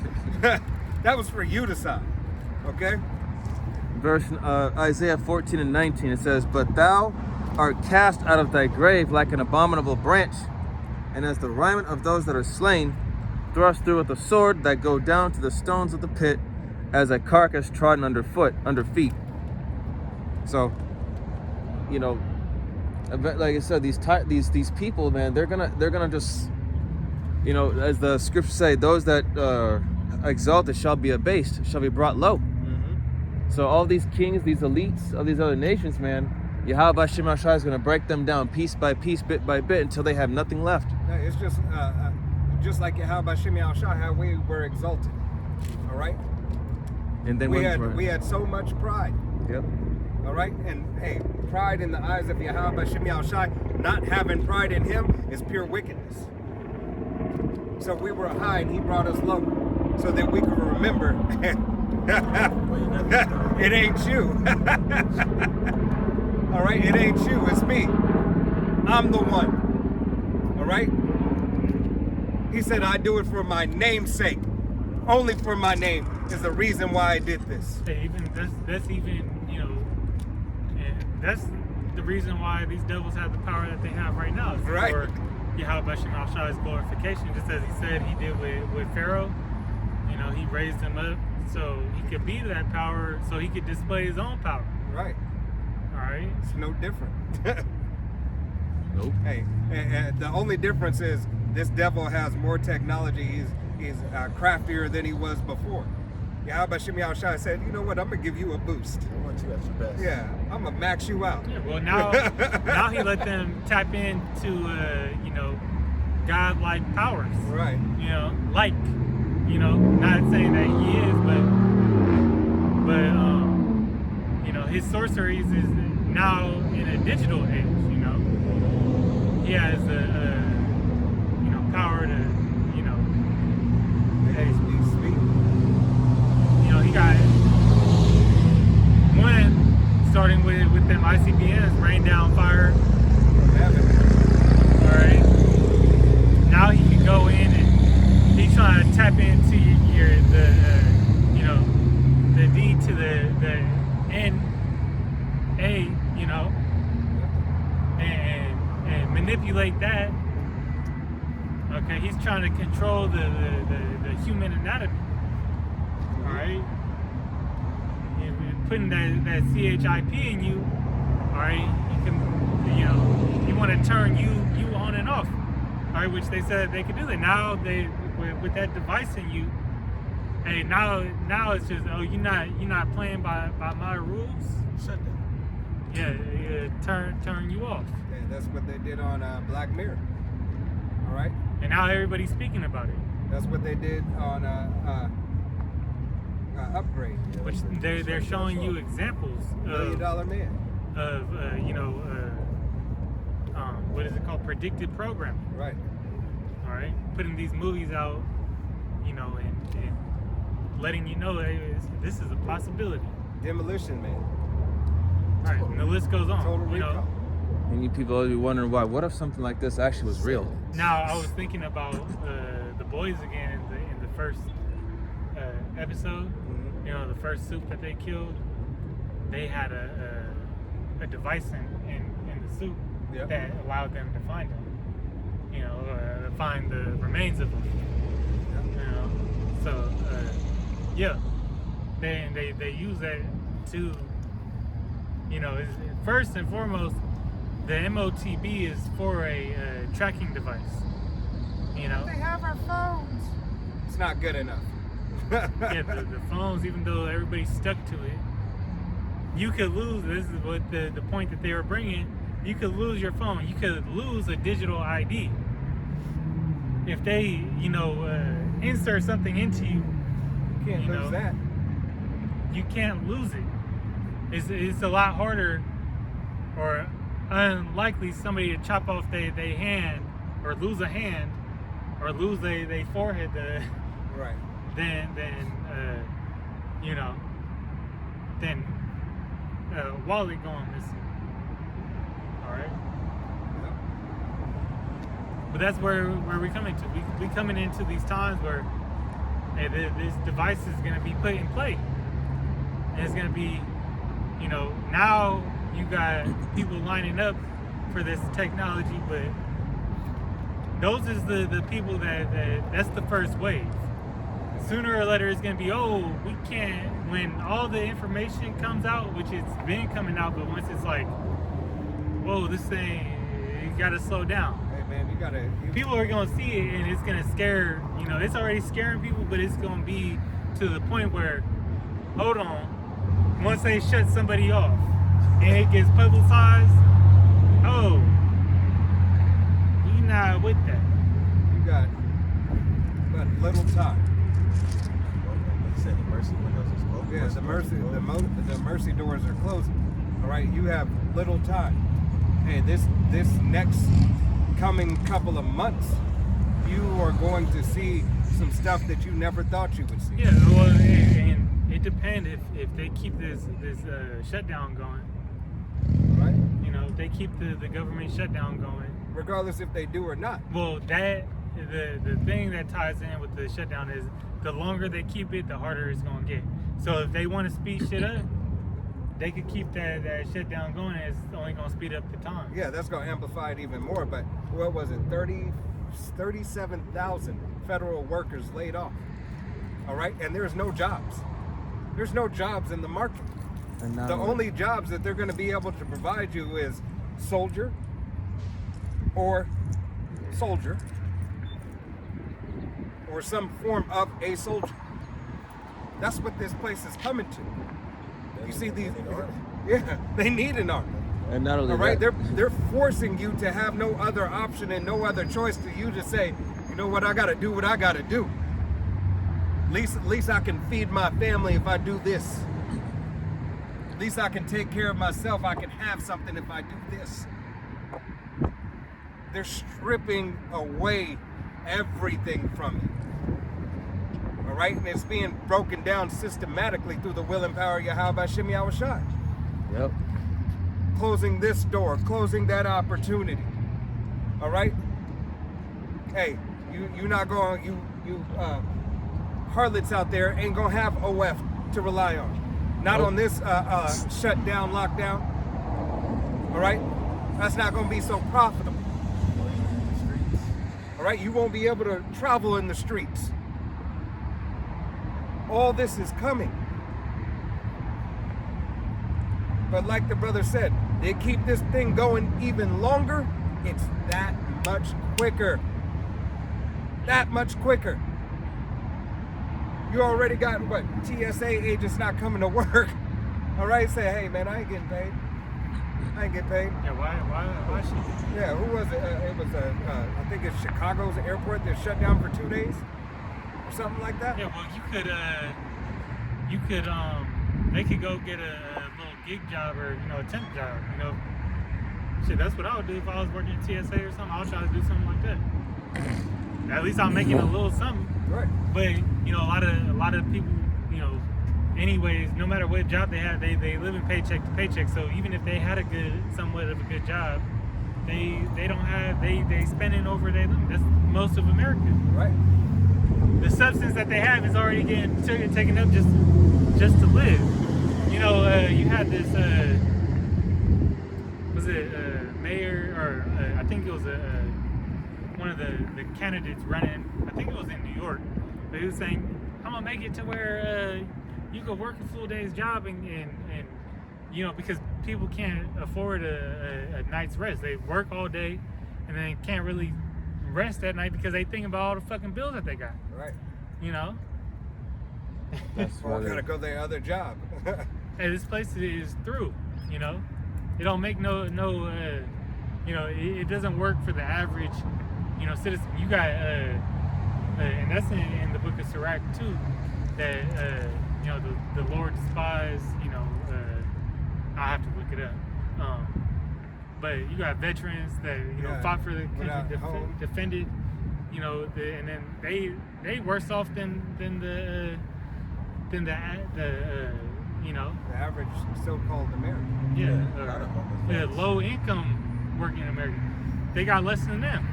That was for you to sign. Okay? Verse Isaiah 14 and 19, it says, "But thou art cast out of thy grave like an abominable branch, and as the raiment of those that are slain, thrust through with a sword that go down to the stones of the pit, as a carcass trodden under feet." So, you know, like I said, these people, man, they're gonna just, you know, as the scriptures say, those that are exalted shall be abased, shall be brought low. So all these kings, these elites of these other nations, man, Yahweh Hashem Ashai is going to break them down piece by piece, bit by bit, until they have nothing left. Yeah, it's just like Yahweh Shem Yahushua, how we were exalted. All right? And then we had so much pride. Yep. All right? And hey, pride in the eyes of Yahweh Shem Yahushua, not having pride in him is pure wickedness. So we were high and he brought us low so that we could remember it ain't you. All right? It ain't you, it's me. I'm the one. All right? He said, I do it for my name's sake. Only for my name is the reason why I did this. Hey, that's even, you know, and that's the reason why these devils have the power that they have right now. Is Right. for Yahweh Shem Shai's glorification, just as he said he did with Pharaoh. You know, he raised him up so he could be that power, so he could display his own power. Right. All right. It's no different. Nope. Hey, and the only difference is this devil has more technology. He's craftier than he was before. Yahweh Shem Yahushua said, you know what, I'm going to give you a boost. I want you at your best. Yeah, I'm going to max you out. Yeah, well, now he let them tap into, you know, godlike powers. Right. You know, like, you know, not saying that he is, but you know, his sorceries is now in a digital age. You know, he has you know, power to, you know, Hey, speak. you know, he got one starting with them ICBMs, rain down fire. All right. Now he can go in and he's trying to tap into you know, the D to the N A, you know, and manipulate that. Okay, he's trying to control the human anatomy. All right, and putting that CHIP in you. All right, you can, you know, you want to turn you on and off. All right, which they said they could do that. Now they with that device in you. Hey, now it's just, oh, you're not playing by my rules. Shut down. Yeah, turn you off. Yeah, that's what they did on Black Mirror. All right. And now everybody's speaking about it. That's what they did on Upgrade. Which they're showing you examples $1 Million Man. of you know, what is it called? Predictive programming. Right. All right, putting these movies out, you know, and letting you know that this is a possibility. Demolition Man. All right, and the list goes on. Total you know. Recall. And you people will be wondering why. What if something like this actually was real? Now I was thinking about the boys again in the first episode. Mhm. You know, the first soup that they killed, they had a device in the soup Yep. that allowed them to find them. You know, find the remains of them. You know, so yeah, they use that to, you know, first and foremost, the MOTB is for a tracking device. You know, They have our phones. It's not good enough. yeah, the phones, even though everybody's stuck to it, you could lose. This is what the point that they were bringing. You could lose your phone. You could lose a digital ID if they, you know, insert something into you. You can't You lose know. that. You can't lose it. It's a lot harder or unlikely somebody to chop off their hand or lose a hand or lose their forehead Right. than you know, than wallet going missing. All right. But that's where we're coming to. We coming into these times where hey, this device is going to be put in play. And it's going to be, you know, now you got people lining up for this technology, but those is the people that's the first wave. Sooner or later it's going to be, oh, we can't, when all the information comes out, which it's been coming out, but once it's like, whoa, this thing, you got to slow down. Hey man, you gotta. People are going to see it and it's going to scare, you know, it's already scaring people, but it's going to be to the point where, hold on, once they shut somebody off and it gets publicized, oh, you not with that. You got little time. You said the mercy windows is closed. Yeah, the mercy doors are closing. All right, you have little time. Hey, this next coming couple of months, you are going to see some stuff that you never thought you would see. Yeah, well, and it depends if they keep this shutdown going. Right? You know, if they keep the government shutdown going. Regardless if they do or not. Well, the thing that ties in with the shutdown is the longer they keep it, the harder it's gonna get. So if they want to speed shit up, they could keep that shutdown going. And it's only gonna speed up the time. Yeah, that's going to amplify it even more. But what was it? 37,000 federal workers laid off. All right, and there's no jobs. There's no jobs in the market. And now The only jobs that they're going to be able to provide you is soldier or soldier or some form of a soldier. That's what this place is coming to. You see these, yeah, they need an army. and not only All right, that, they're forcing you to have no other option and no other choice to you to say, you know what, I got to do what I got to do. At least I can feed my family if I do this. At least I can take care of myself. I can have something if I do this. They're stripping away everything from you. All right, and it's being broken down systematically through the will and power of Yahweh Shem Yahweh Shai. yep. Closing this door, closing that opportunity. All right. Hey, you not going, you harlots out there ain't gonna have OF to rely on. Not Nope. on this shutdown, lockdown. All right, that's not gonna be so profitable. All right, you won't be able to travel in the streets. All this is coming. But like the brother said, they keep this thing going even longer, it's that much quicker. That much quicker. You already got what? TSA agents not coming to work. All right, say, hey man, I ain't getting paid. I ain't getting paid. Yeah, why should you? Yeah, who was it? It was I think it's Chicago's airport that shut down for 2 days or something like that. Yeah, well, they could go get a little gig job or, you know, a temp job, you know. Shit, that's what I would do if I was working at TSA or something. I would try to do something like that. At least I'm making a little something. Right. But, you know, a lot of people, you know, anyways, no matter what job they have, they live in paycheck to paycheck. So even if they had somewhat of a good job, they don't have, they spending over their limit. That's most of America. Right. The substance that they have is already getting taken up just to live. You know, you had this, was it mayor, or I think it was one of the candidates running, I think it was in New York, but he was saying, I'm gonna make it to where you could work a full day's job and you know, because people can't afford a night's rest. They work all day and then can't really rest at night because they think about all the fucking bills that they got. Right. You know? That's Or why gotta go their other job. Hey, this place is through, you know? It don't make no you know, it doesn't work for the average, you know, citizen. You got, and that's in the book of Sirach too, that, you know, the Lord despised, you know, I have to look it up. But you got veterans that, you know, Yeah, fought for the without country, home. defended, you know, and then they worse off than the you know, The average so-called American. yeah, low income working American. They got less than them.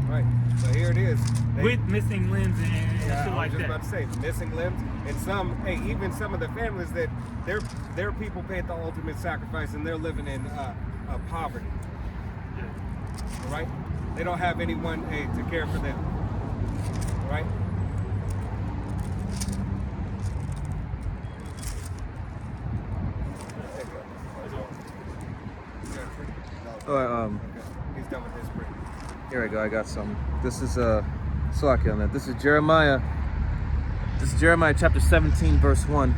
Right. So here it is. with missing limbs and Yeah, shit I was like just that. about to say missing limbs, and some, hey, even some of the families that their people paid the ultimate sacrifice, and they're living in poverty. Yeah. All right, they don't have anyone, hey, to care for them. All right. All right, Okay. He's done with his break. here I go. I got some. This is Slaki on that. This is Jeremiah. This is Jeremiah chapter 17, verse 1.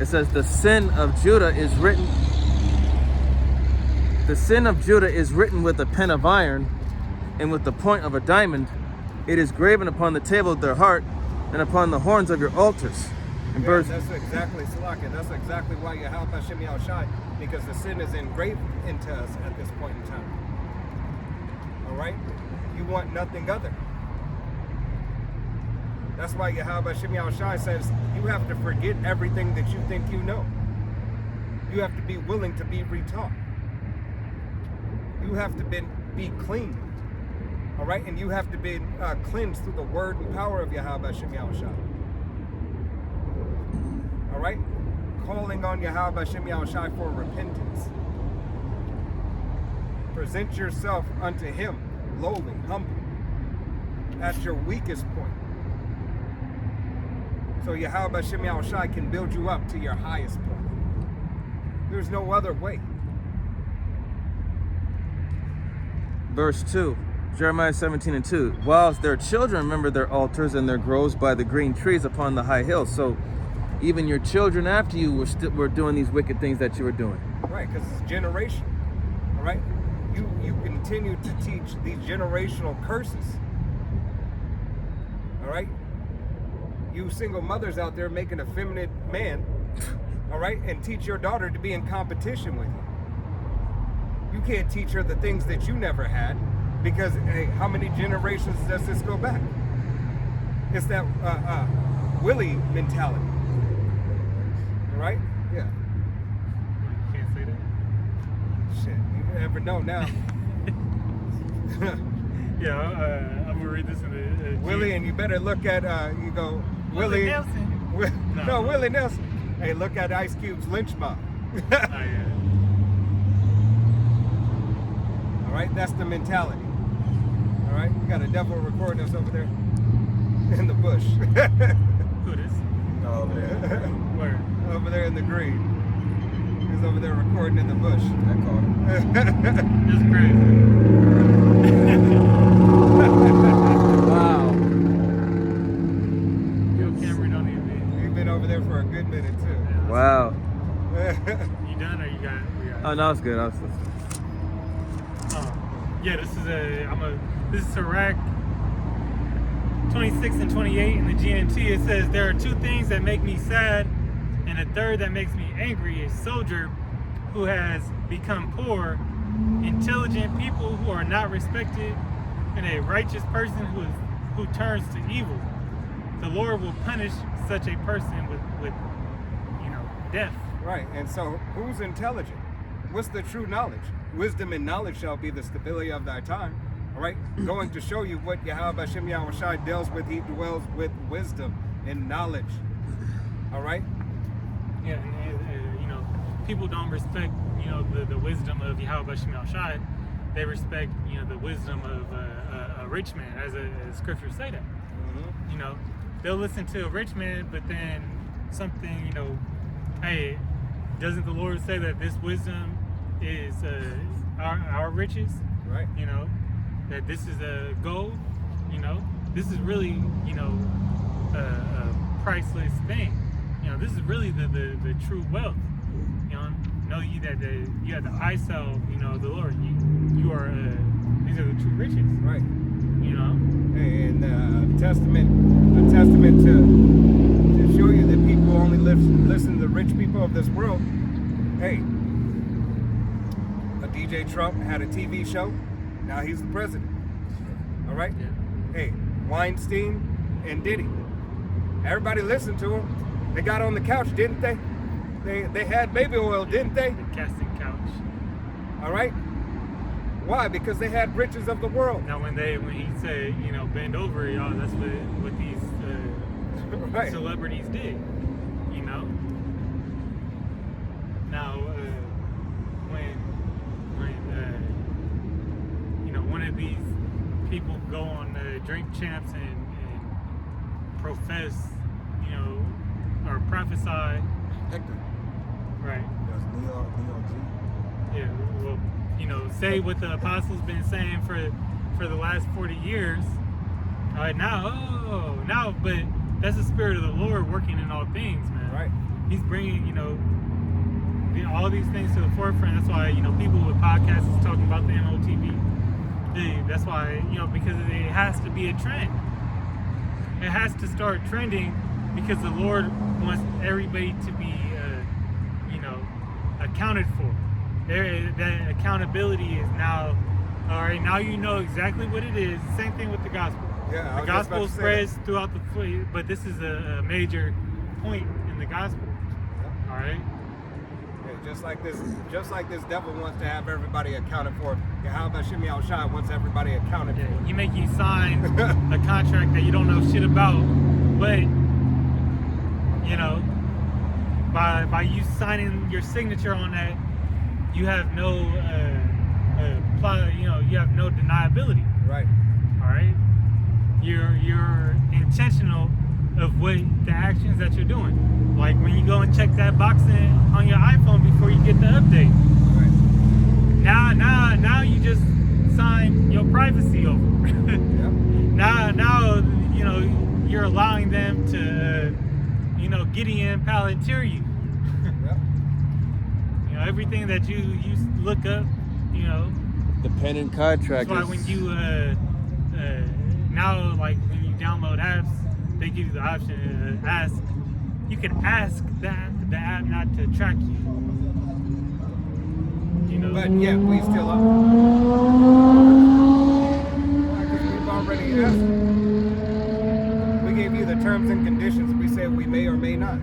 It says, "The sin of Judah is written. The sin of Judah is written with a pen of iron, and with the point of a diamond. It is graven upon the table of their heart, and upon the horns of your altars." In Yeah, verse. that's exactly Salakia. That's exactly why Yahweh Hashem Yahushai, because the sin is engraved into us at this point in time. All right, you want nothing other. That's why Yahweh Hashem Yahushai says you have to forget everything that you think you know. You have to be willing to be retaught. You have to be clean. All right, and you have to be cleansed through the word and power of Yahweh Hashem Yahushai. All right, calling on Yahweh Hashem Yahushai for repentance. Present yourself unto Him, lowly, humble, at your weakest point. So Yahweh Hashem Yahushai can build you up to your highest point. There's no other way. Verse 2, Jeremiah 17 and 2. "Whilst their children remember their altars and their groves by the green trees upon the high hills." So even your children after you were doing these wicked things that you were doing. Right, because it's generation. All right? You continue to teach these generational curses. All right? You single mothers out there making a feminine man, all right, and teach your daughter to be in competition with you. You can't teach her the things that you never had, because, hey, how many generations does this go back? It's that Willie mentality. All right? Yeah. You can't say that. Shit, you never know now. Yeah, I'm gonna read this in the Willie, and you better look at, you go, Willie. Nelson. No, Willie Nelson. Hey, look at Ice Cube's lynch mob. Oh, yeah. All right, that's the mentality. All right, we got a devil recording us over there in the bush. Who this? Oh, man. Where? Over there in the green. He's over there recording in the bush. I caught him. That's crazy. Wow. Yo, Camry don't even be. He's been over there for a good minute too. Wow. You done or you got? We got. Oh, no, it's good. I was listening. Yeah, this is Sirach 26 and 28 in the GNT. It says, "There are two things that make me sad, and a third that makes me angry: a soldier who has become poor, intelligent people who are not respected, and a righteous person who turns to evil. The Lord will punish such a person with death." Right, and so who's intelligent? What's the true knowledge? Wisdom and knowledge shall be the stability of thy time. All right, going to show you what Yahweh Hashem Yahushai deals with. He dwells with wisdom and knowledge. All right. Yeah, and, people don't respect, the wisdom of Yahweh Hashem Yahushai. They respect, the wisdom of a rich man, as scriptures say that. Mm-hmm. They'll listen to a rich man, but then something, hey, doesn't the Lord say that this wisdom is our riches? Right. That this is a gold, this is really, a priceless thing. This is really the true wealth. Know you that you have the eye salve, the Lord. You are these are the true riches. Right. And a testament to show you that people only listen to the rich people of this world. Hey, a DJ Trump had a TV show. Now he's the president. All right. Yeah. Hey, Weinstein and Diddy. Everybody listened to him. They got on the couch, didn't they? They had baby oil, didn't they? The casting couch. All right. Why? Because they had riches of the world. Now, when he said, you know, bend over, y'all, that's what these Right. celebrities did, you know. Now, when you know, one of these people go on Drink Champs and profess, you know, or prophesy, Hector. right? That's Leon G. Yeah, well, you know, say what the apostles been saying for the last 40 years. All right, now, but that's the Spirit of the Lord working in all things, man. Right. He's bringing, you know, all these things to the forefront. That's why, you know, people with podcasts is talking about the MOTV. That's why, you know, because it has to be a trend. It has to start trending because the Lord wants everybody to be, you know, accounted for. That accountability is now, all right, now you know exactly what it is. Same thing with the gospel. Yeah, I the was just about gospel to say spreads throughout the, but this is a major point in the gospel. All right. Yeah, just like this devil wants to have everybody accounted for. Yeah, how about Shimmy Al-Shai wants everybody accounted Yeah, for? he make you sign a contract that you don't know shit about, but you know, by you signing your signature on that, you have no you have no deniability. Right. All right, you're intentional of what the actions that you're doing. Like when you go and check that box on your iPhone before you get the update. Right. Now you just sign your privacy over. Yep. Now you know you're allowing them to you know Gideon Palantir you. Yep. You know everything that you look up. You know. Dependent That's contractors. why when you now like when you download apps, they give you the option to ask. You can ask the app not to track you. You know. But yet we still are. Because we've already asked. We gave you the terms and conditions. We said we may or may not.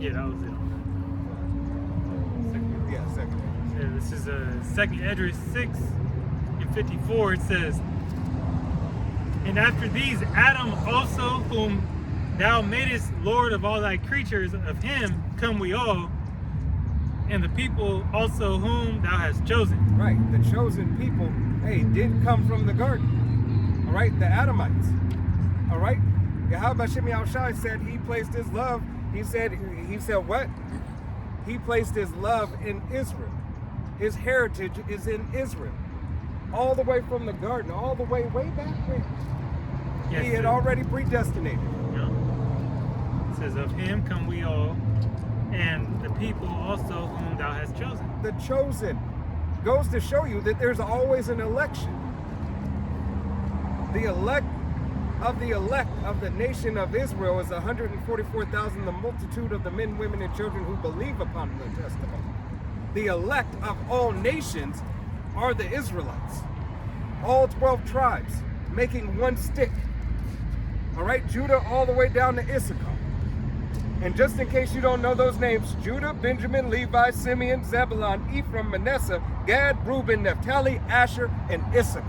Yeah, that was it. Yeah, second. Yeah, this is 2nd Esdras 6 and 54. It says, and after these, Adam also, whom thou madest Lord of all thy creatures, of him come we all, and the people also whom thou hast chosen. Right, the chosen people, hey, did come from the garden. All right, the Adamites. All right, Yahweh Shimei Al-Shai said he placed his love. He said what? He placed his love in Israel. His heritage is in Israel. All the way from the garden, all the way back when. Yes, He had sir. already predestinated. Yeah. It says, of him come we all, and the people also whom thou hast chosen. The chosen goes to show you that there's always an election. The elect of the nation of Israel is 144,000, the multitude of the men, women, and children who believe upon the testimony. The elect of all nations are the Israelites. All 12 tribes making one stick. All right, Judah all the way down to Issachar. And just in case you don't know those names, Judah, Benjamin, Levi, Simeon, Zebulun, Ephraim, Manasseh, Gad, Reuben, Naphtali, Asher, and Issachar,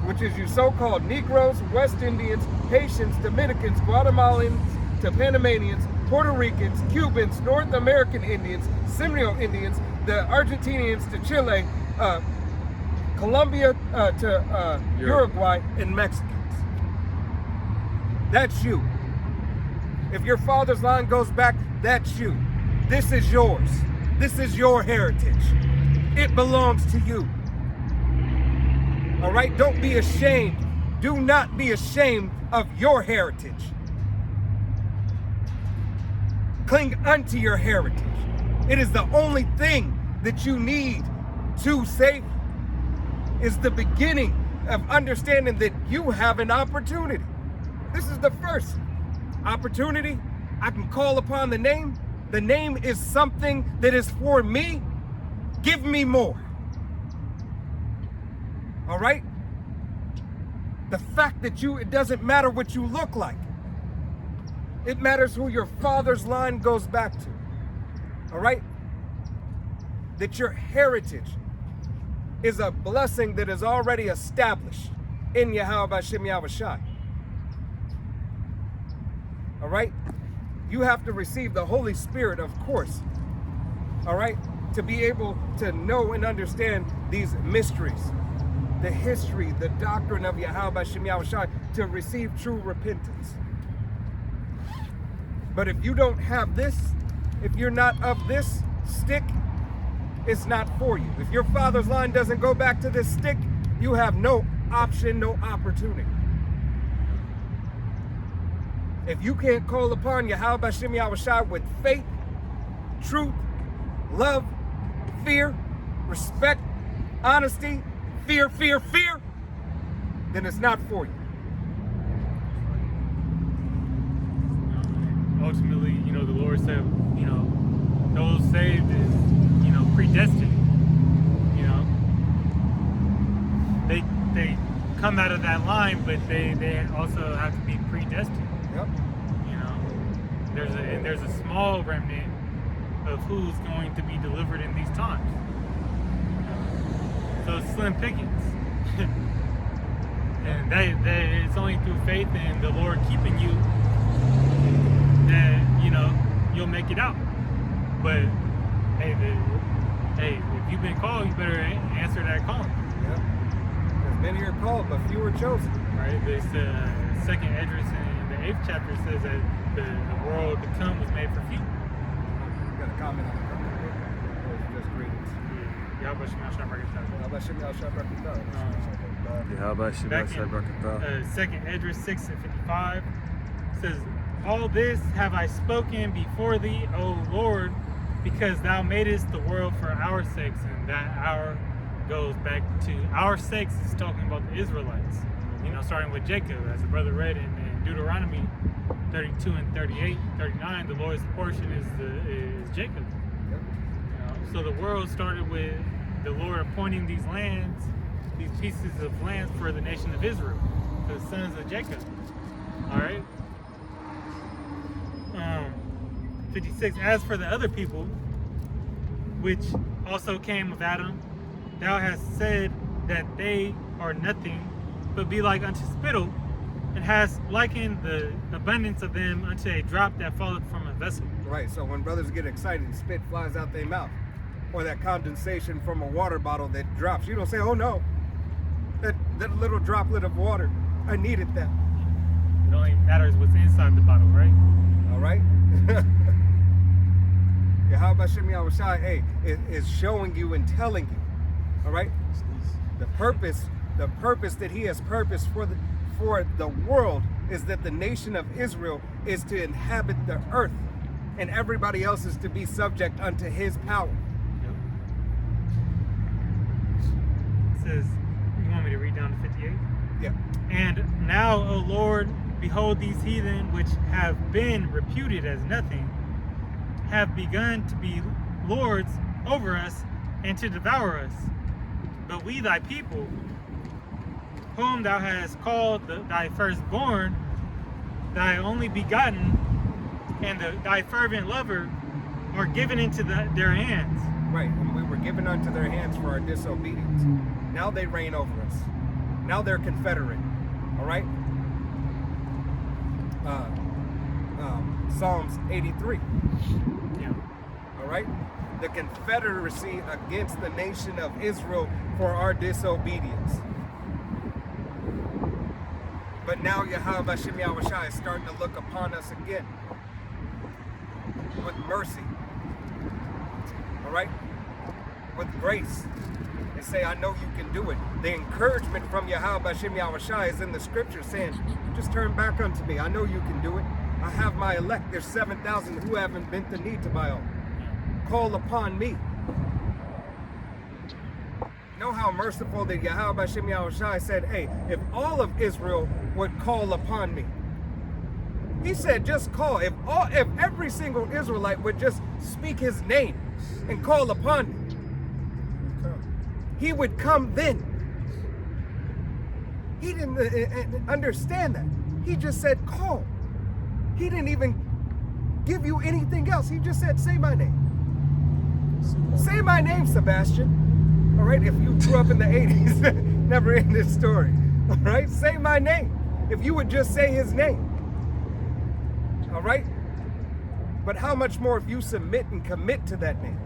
which is you so-called Negroes, West Indians, Haitians, Dominicans, Guatemalans, to Panamanians, Puerto Ricans, Cubans, North American Indians, Seminole Indians, the Argentinians to Chile, Colombia to Uruguay, and Mexicans. That's you. If your father's line goes back, that's you. This is yours. This is your heritage. It belongs to you. All right? Don't be ashamed. Do not be ashamed of your heritage. Cling unto your heritage. It is the only thing that you need to save. Is the beginning of understanding that you have an opportunity. This is the first opportunity. I can call upon the name. The name is something that is for me. Give me more. All right? The fact that it doesn't matter what you look like. It matters who your father's line goes back to. All right? That your heritage is a blessing that is already established in Yahweh Bashem Yahushai. All right? You have to receive the Holy Spirit, of course. All right? To be able to know and understand these mysteries, the history, the doctrine of Yahweh Bashem Yahushai, to receive true repentance. But if you don't have this, if you're not of this stick, it's not for you. If your father's line doesn't go back to this stick, you have no option, no opportunity. If you can't call upon Yahweh Bashem Yahushai with faith, truth, love, fear, respect, honesty, fear, then it's not for you. Ultimately, the Lord said, those saved is, predestined. They come out of that line, but they also have to be predestined. Yep. There's a small remnant of who's going to be delivered in these times. So it's slim pickings. And that it's only through faith and the Lord keeping you that you'll make it out. But hey, if you've been called, you better answer that calling. Yep. There's many are called, but few are chosen. Right? It's second Esdras in the 8th chapter says that the world to come was made for few. You got a comment on it? Or just greetings? Yahweh Bashem Yahushai Barakatah. Yahweh Bashem Yahushai Barakatah. Yahweh Bashem Back Yahushai Barakatah. in second Esdras 6:55 says, all this have I spoken before thee, O Lord, because thou madest the world for our sakes. And that our goes back to our sakes is talking about the Israelites. Starting with Jacob, as the brother read in Deuteronomy 32 and 38, 39, the Lord's portion is Jacob. Yep. So the world started with the Lord appointing these lands, these pieces of land for the nation of Israel, the sons of Jacob. All right. 56. As for the other people, which also came of Adam, thou hast said that they are nothing, but be like unto spittle, and hast likened the abundance of them unto a drop that falleth from a vessel. Right, so when brothers get excited, spit flies out their mouth. Or that condensation from a water bottle that drops. You don't say, oh no, that little droplet of water, I needed that. It only matters what's inside the bottle, right? All right? Yahweh Bashem Yahushai, hey, is showing you and telling you, all right? The purpose that he has purposed for the world is that the nation of Israel is to inhabit the earth, and everybody else is to be subject unto his power. It says, you want me to read down to 58? Yeah. And now, O Lord, behold, these heathen which have been reputed as nothing have begun to be lords over us and to devour us. But we, thy people, whom thou hast called thy firstborn, thy only begotten, and thy fervent lover, are given into their hands. Right, and we were given unto their hands for our disobedience. Now they reign over us. Now they're confederate. All right? Psalms 83. Yeah. All right? The confederacy against the nation of Israel for our disobedience. But now Yahweh Bashem Yahushai is starting to look upon us again with mercy. All right? With grace. They say, I know you can do it. The encouragement from Yahweh Bashem Yahushai is in the scripture saying, just turn back unto me. I know you can do it. I have my elect. There's 7,000 who haven't bent the knee to my own. Call upon me. Know how merciful that Yahweh Bashem Yahushai said, hey, if all of Israel would call upon me. He said, just call. If every single Israelite would just speak his name and call upon me, he would come then. He didn't understand that. He just said, call. He didn't even give you anything else. He just said, say my name. Say my name, Sebastian. All right, if you grew up in the 80s, never in this story. All right, say my name. If you would just say his name. All right? But how much more if you submit and commit to that name?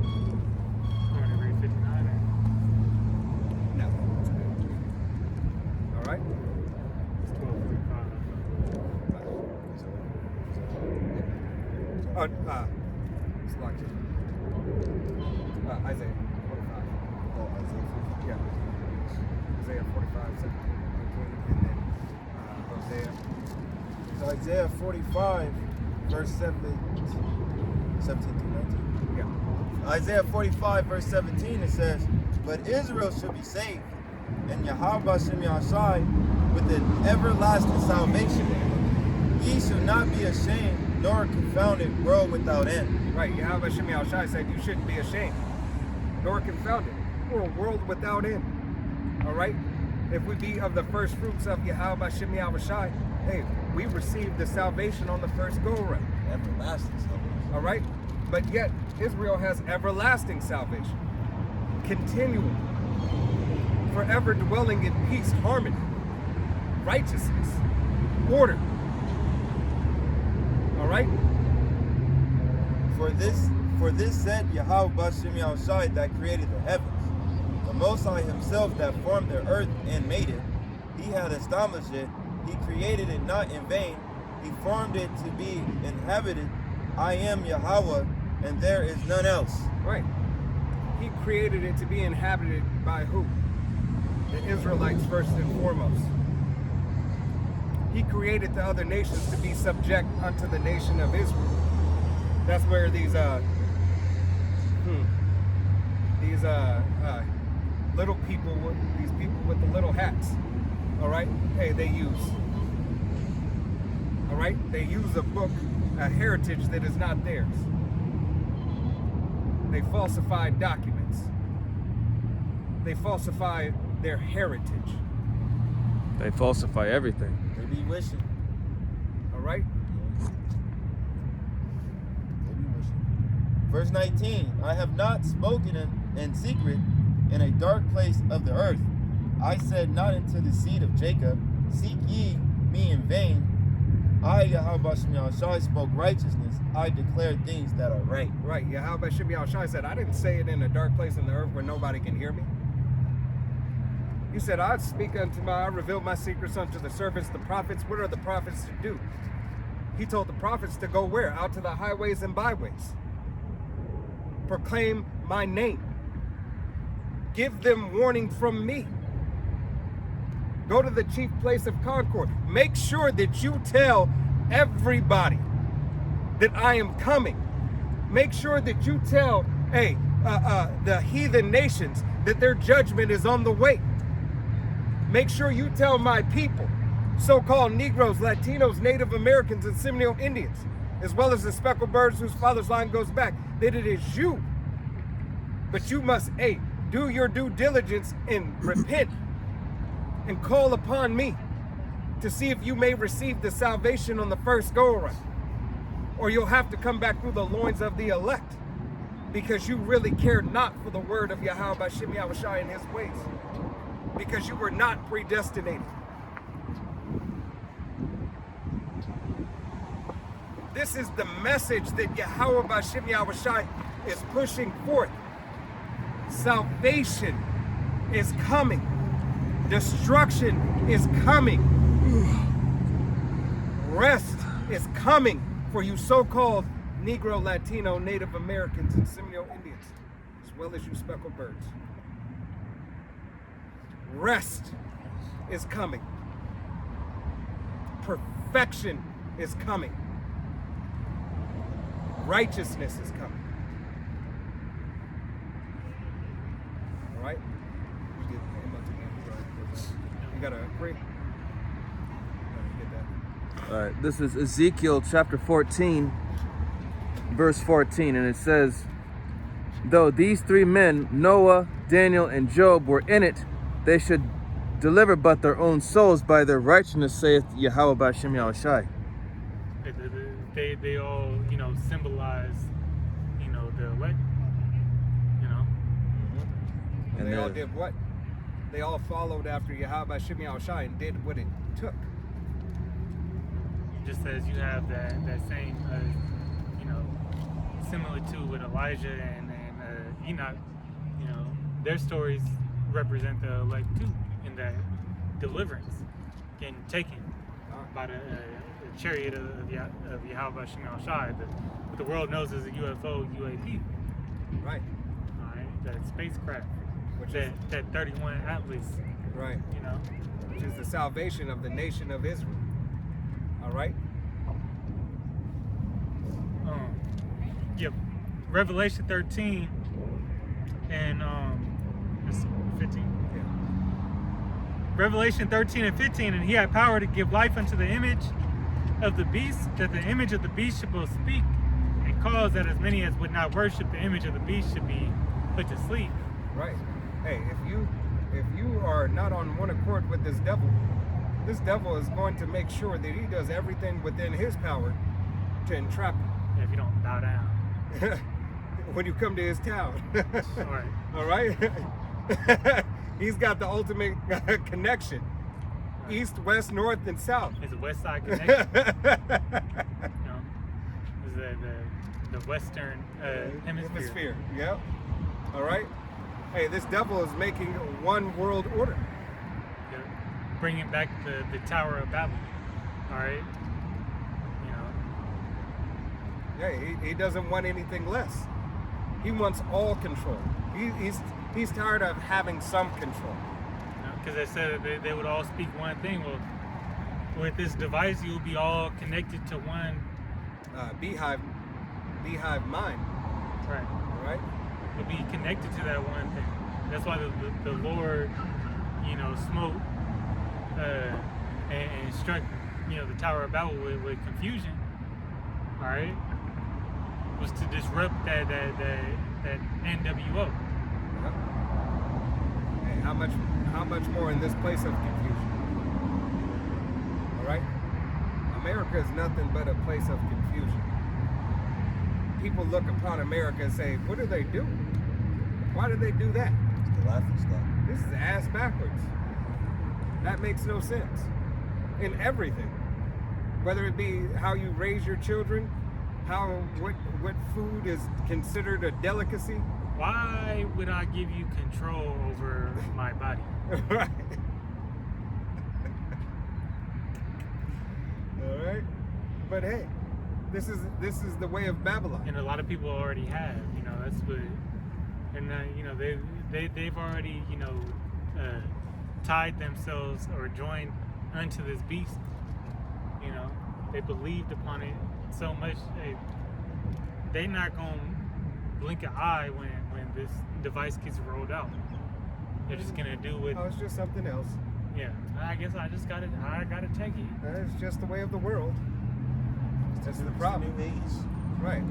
You want to read 59 or? No. All right? It's 12:45. Oh, it's locked in. Isaiah 45. Oh, Isaiah 45. Yeah. Isaiah 45, 17, 18, and then Hosea. So Isaiah 45, verse 17 through 19. Yeah. Isaiah 45, verse 17, it says, "But Israel shall be saved, and Yahweh Shem Yahshai with an everlasting salvation. Ye shall not be ashamed, nor confounded, world without end." Right. Yahweh Shem Shai said you shouldn't be ashamed, nor confounded, for a world without end. All right? If we be of the first fruits of Yahweh Shem Shai, hey, we received the salvation on the first go-around. Everlasting salvation. All right? But yet, Israel has everlasting salvation. Continual. Forever dwelling in peace, harmony, righteousness, order. All right? For this said Yahweh Shem Yahshai that created the heavens, the Most High himself that formed the earth and made it. He had established it. He created it not in vain. He formed it to be inhabited. I am Yahweh, and there is none else. Right. He created it to be inhabited by who? The Israelites first and foremost. He created the other nations to be subject unto the nation of Israel. That's where these little people, these people with the little hats, all right? Hey, they use. All right? They use a book, a heritage that is not theirs. They falsify documents. They falsify their heritage. They falsify everything. They be wishing. All right? They be wishing. Verse 19, I have not spoken in secret in a dark place of the earth. I said not unto the seed of Jacob, seek ye me in vain. I, Yahweh Shem Yahshai, spoke righteousness. I declared things that are right. Right. Yahweh Shem Yahshai said, I didn't say it in a dark place in the earth where nobody can hear me. You said, I revealed my secrets unto the servants, the prophets. What are the prophets to do? He told the prophets to go where? Out to the highways and byways. Proclaim my name. Give them warning from me. Go to the chief place of concord. Make sure that you tell everybody that I am coming. Make sure that you tell, the heathen nations that their judgment is on the way. Make sure you tell my people, so-called Negroes, Latinos, Native Americans, and Seminole Indians, as well as the speckled birds whose father's line goes back, that it is you. But you must, do your due diligence and repent and call upon me to see if you may receive the salvation on the first go-around. Or you'll have to come back through the loins of the elect because you really cared not for the word of Yahweh Shem Yahshai and his ways. Because you were not predestinated. This is the message that Yahweh Shem Yahshai is pushing forth. Salvation is coming. Destruction is coming. Rest is coming for you so-called Negro, Latino, Native Americans, and Seminole Indians, as well as you speckled birds. Rest is coming. Perfection is coming. Righteousness is coming. All right? You gotta agree. All right, this is Ezekiel chapter 14, verse 14, and it says, though these three men, Noah, Daniel, and Job, were in it, they should deliver but their own souls by their righteousness, saith Yahweh Shem Yahshai. Hey, they all, you know, symbolize, you know, the elect. You know. And they all did what? They all followed after Yahweh Shem Yahushai and did what it took. Just as you have that same, you know, similitude with Elijah and Enoch, you know, their stories represent the elect too, in that deliverance getting taken by the chariot of Yahweh Shem Yahushai, what the world knows as a UFO, UAP. Right. All right, that spacecraft, Which that is 31 Atlas, right. you know. Which is the salvation of the nation of Israel. All right. Yep. Revelation 13 and it's 15. Yeah. Revelation 13 and 15, and he had power to give life unto the image of the beast, that the image of the beast should both speak and cause that as many as would not worship the image of the beast should be put to sleep. Right. Hey, if you are not on one accord with this devil is going to make sure that he does everything within his power to entrap If you don't bow down. you when you come to his town. All right. All right. He's got the ultimate connection, east, west, north, and south. It's a West Side connection. You know, it's the Western hemisphere. Yep. All right. Hey, this devil is making one world order. Yeah. Bringing back the Tower of Babel. All right. You know. Yeah, he doesn't want anything less. He wants all control. He's tired of having some control. Because they said they would all speak one thing. Well, with this device, you'll be all connected to one. Beehive mind. Right. All right. You'll be connected to that one thing. That's why the Lord, you know, smote and struck, you know, the Tower of Babel with confusion. All right. Was to disrupt that NWO. Yep. Hey, how much more in this place of confusion? All right. America is nothing but a place of confusion. People look upon America and say, "What are they doing? Why do they do that?" It's the laughing stock. This is ass backwards. That makes no sense in everything. Whether it be how you raise your children, what food is considered a delicacy. Why would I give you control over my body? Right. All right. But hey, this is the way of Babylon. And a lot of people already have, you know, that's what, and you know, they've already, you know, tied themselves or joined unto this beast. You know, they believed upon it so much. They not gonna blink an eye when this device gets rolled out. They're just gonna do what. Oh, it's just something else. Yeah, I guess I gotta take it. It's just the way of the world. That's the problem. New age. Right.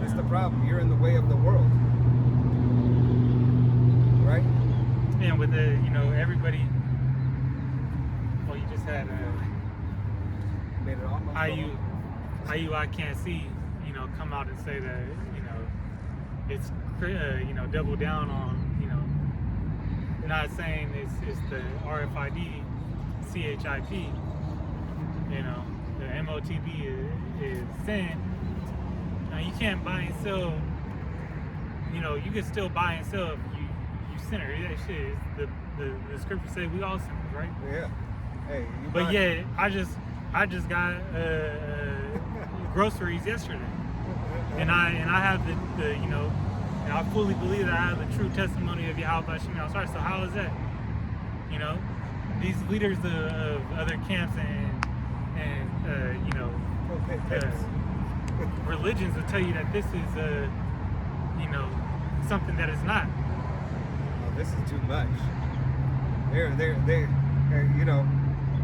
That's the problem. You're in the way of the world. Right? And with the, you know, everybody. Well, you just had Made it almost I can't see, you know, come out and say that, you know, it's you know, double down on, you know, not saying it's the RFID, CHIP, you know, the MOTB is sin. Now you can't buy and sell, you know, you can still buy and sell if you sinner. That shit is the scripture say we all sinners, right? Yeah. Hey. But yeah, I just got groceries yesterday, and I have the you know, and I fully believe that I have the true testimony of Yahweh Shem Yahushai. So how is that? You know, these leaders of other camps and you know, religions will tell you that this is you know, something that is not. Oh, this is too much. They're you know,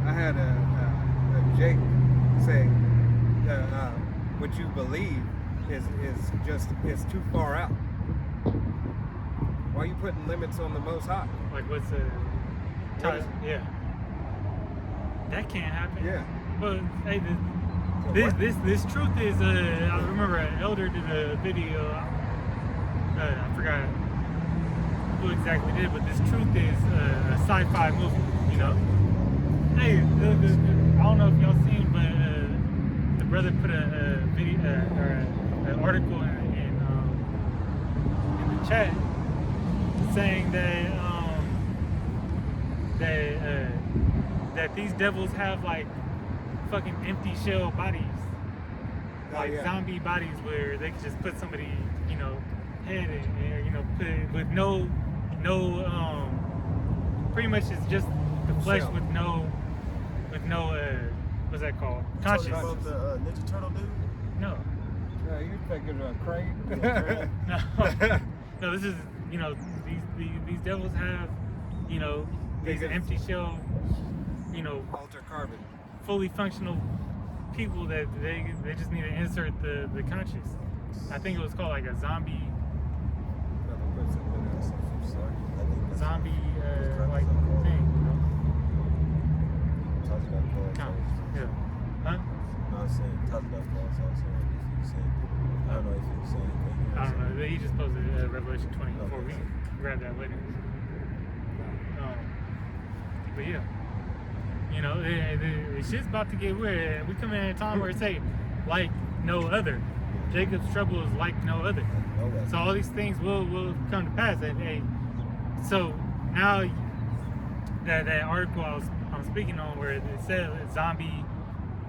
I had a Jake say what you believe is too far out. Why are you putting limits on the Most High? Like what's yeah, that can't happen. Yeah. But hey, This truth is I remember an elder did a video. I forgot who exactly did, but this truth is a sci-fi movie. You know, hey, I don't know if y'all seen, but the brother put a video or an article in the chat saying that these devils have like fucking empty shell bodies, like zombie bodies, where they can just put somebody, you know, head and you know, put it with no pretty much it's just the flesh Shell. with no what's that called? Conscious. Talking about the Ninja Turtle dude? No. You're thinking of Craig? No. No, this is, you know, these devils have, you know, these They get- empty shell, you know, Alter carbon. fully functional people that they just need to insert the conscious. I think it was called like a zombie zombie like thing, you know? Yeah. Huh? No, I'm saying, talking about false, I was saying, if you saying, I don't know if you were saying anything. I don't know. He just posted Revelation 20 before we Okay. can grab that later. But yeah, you know, the shit's about to get weird. We come in at a time where it say, like no other. Jacob's trouble is like no other. Okay. So all these things will come to pass. And hey, so now that article I'm speaking on where it said zombie,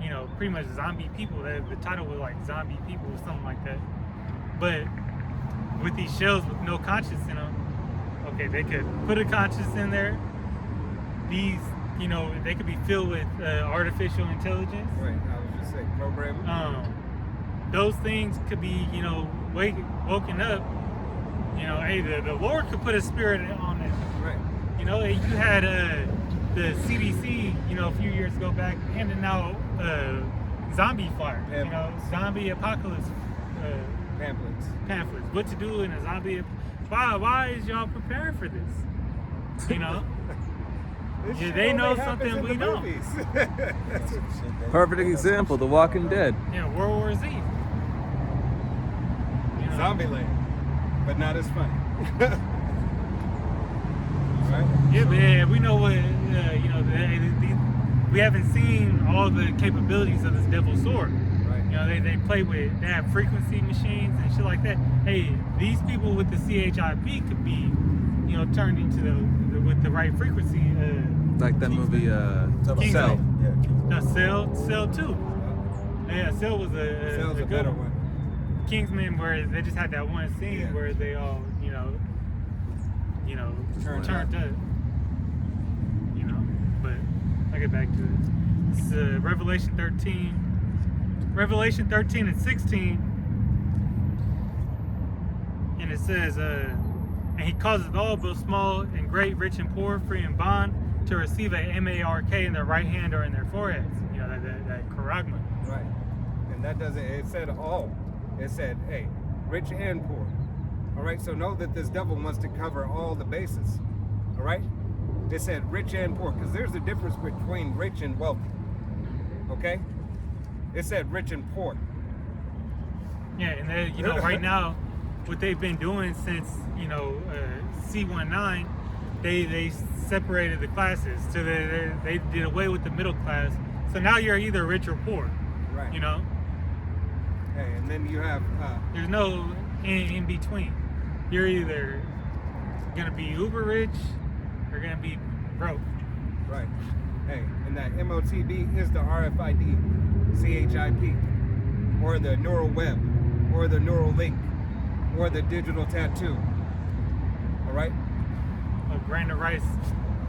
you know, pretty much zombie people. The title was like zombie people or something like that. But with these shells with no conscience in them, okay, they could put a conscience in there. These, you know, they could be filled with artificial intelligence. Right, I was just saying, programming. Those things could be, you know, woken up. You know, hey, the Lord could put a spirit on it. Right. You know, you had the CDC, you know, a few years ago back handing out zombie flyer, you know, zombie apocalypse pamphlets. What to do in a zombie? Why is y'all preparing for this? You know, This yeah, shit they only know happens something in we the don't. movies. Perfect example, The Walking Dead. you know, World War Z. You know? Zombieland, but not as funny. Right? Yeah, but yeah, we know what you know. We haven't seen all the capabilities of this devil's sword. Right. You know, they play with, they have frequency machines and shit like that. Hey, these people with the CHIP could be, you know, turned into with the right frequency. Like that movie, Kingsman. Cell. Yeah, Cell 2. Yeah, Cell was Cell's a a good better one. one. Kingsman, where they just had that one scene Yeah. where they all, you know, Turned turned up. up. You know, but I'll get back to it. It's Revelation 13. Revelation 13 and 16. And it says, and he causeth all, both small and great, rich and poor, free and bond, to receive a MARK in their right hand or in their foreheads. You know, that charagma. Right. And that doesn't, it said all. It said, hey, rich and poor. All right, so know that this devil wants to cover all the bases. All right? It said rich and poor, because there's a difference between rich and wealthy. Okay? It said rich and poor. Yeah, and they, you know, right now, what they've been doing since, you know, C19, they separated the classes. So they did away with the middle class. So now you're either rich or poor. Right. You know, Hey, and then you have, there's no in between. You're either gonna be uber rich or gonna be broke. right. Hey, and that MOTB is the RFID, CHIP, or the neural web, or the neural link, or the digital tattoo. All right? A grain of rice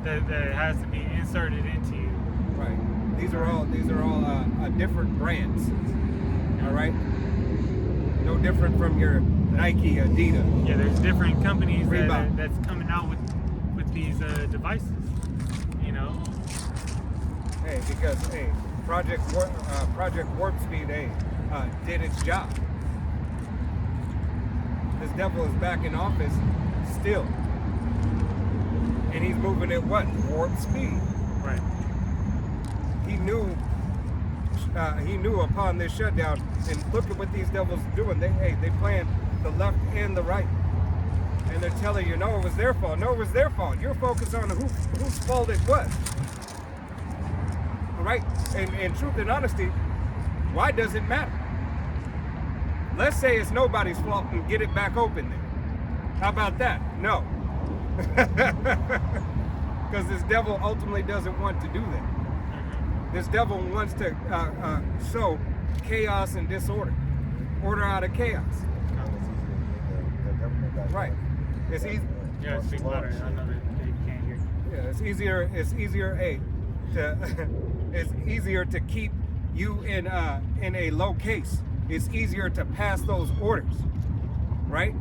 that has to be inserted into you. Right. These are all different brands. All right. No different from your Nike, Adidas. Yeah, there's different companies Reebok. that's coming out with these devices. You know. Hey, because hey, Project Warp Speed, hey, did its job. This devil is back in office still, and he's moving at what? Warp speed. Right. He knew he knew upon this shutdown. And look at what these devils are doing. They playing the left and the right. And they're telling you, no, it was their fault. No, it was their fault. You're focused on whose fault it was. All right? And in truth and honesty, why does it matter? Let's say it's nobody's fault and get it back open then. How about that? No. Because this devil ultimately doesn't want to do that. This devil wants to sow chaos and disorder. Order out of chaos. Right. It's easy. Yeah, speak louder. I know that they can't hear you. Yeah, it's easier. It's easier. It's easier to keep you in a low case. It's easier to pass those orders, right?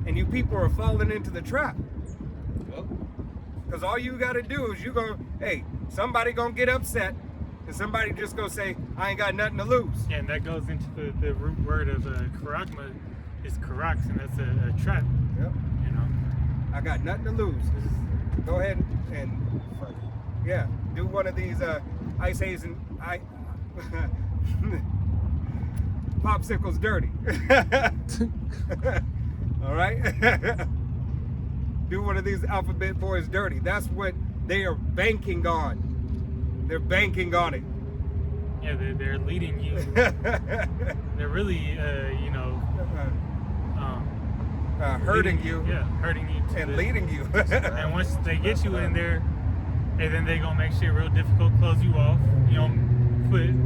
And you people are falling into the trap. Because all you got to do is somebody gonna get upset, and somebody just gonna say, I ain't got nothing to lose. Yeah, and that goes into the root word of charagma is charax, and that's a trap. Yep. You know. I got nothing to lose. Go ahead and do one of these ice haze and popsicles dirty. All right. Do one of these alphabet boys dirty. That's what they are banking on. They're banking on it. Yeah, they're leading you. They're really, hurting you. Yeah, hurting you. And leading you. And once they get you in there, and then they're gonna make shit real difficult, close you off. You know,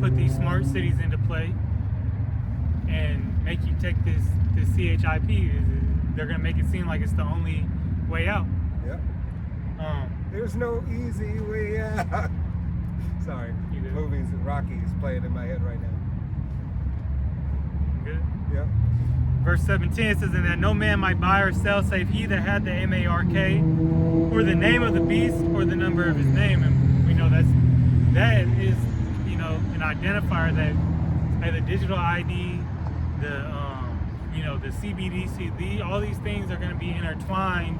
put these smart cities into play, and make you take this CHIP. They're gonna make it seem like it's the only way out. Yep. There's no easy way out. Sorry. Movies and Rocky is playing in my head right now. Good. Yep. Verse 17 says, and that no man might buy or sell save he that had the MARK, or the name of the beast, or the number of his name. And we know that is, an identifier that the digital ID, the CBDC, all these things are going to be intertwined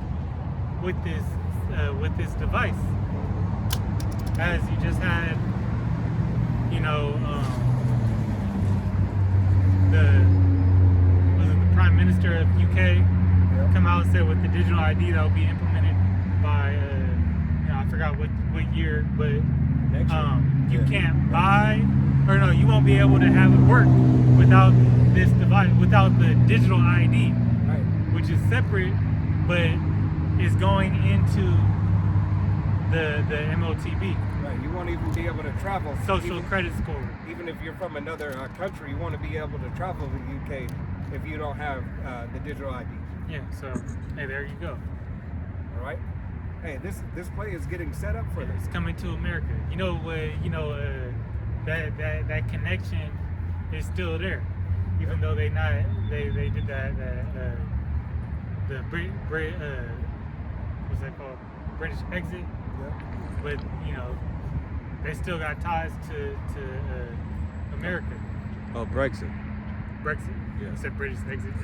with this device. As you just had, the Prime Minister of UK come out and said with the digital ID that will be implemented by, I forgot what year, but you can't buy, you won't be able to have it work without this device, without the digital ID, right, which is separate, but is going into the MOTB. Right, you won't even be able to travel. Social credit score. Even if you're from another country, you want to be able to travel to the UK if you don't have the digital ID. Yeah, so, hey, there you go. All right? Hey, this play is getting set up for this. It's coming to America. That connection is still there, even though they did that what's that called? British exit. Yeah. But they still got ties to America. Oh, Brexit. Brexit. Yeah. I said British exit.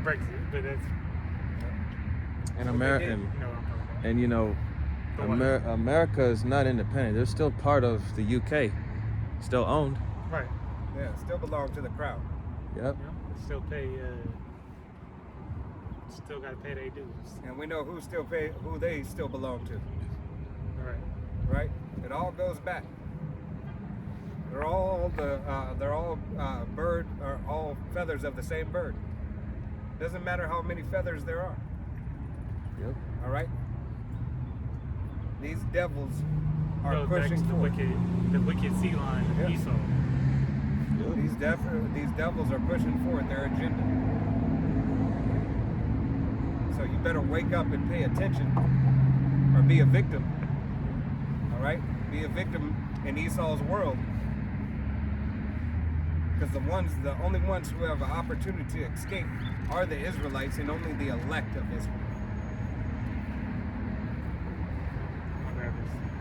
Brexit, but that's And American. America is not independent. They're still part of the UK, still owned. Right. Yeah, still belong to the crown. Yep. Still pay. Still got to pay their dues. And we know who they still belong to. Right. Right? It all goes back. They're all all feathers of the same bird. Doesn't matter how many feathers there are. Yep. All right. These devils are Goes back pushing to forward. the wicked sea lion of Yeah. Esau. These devils are pushing forward their agenda. So you better wake up and pay attention, or be a victim. All right, be a victim in Esau's world, because the only ones who have an opportunity to escape are the Israelites, and only the elect of Israel.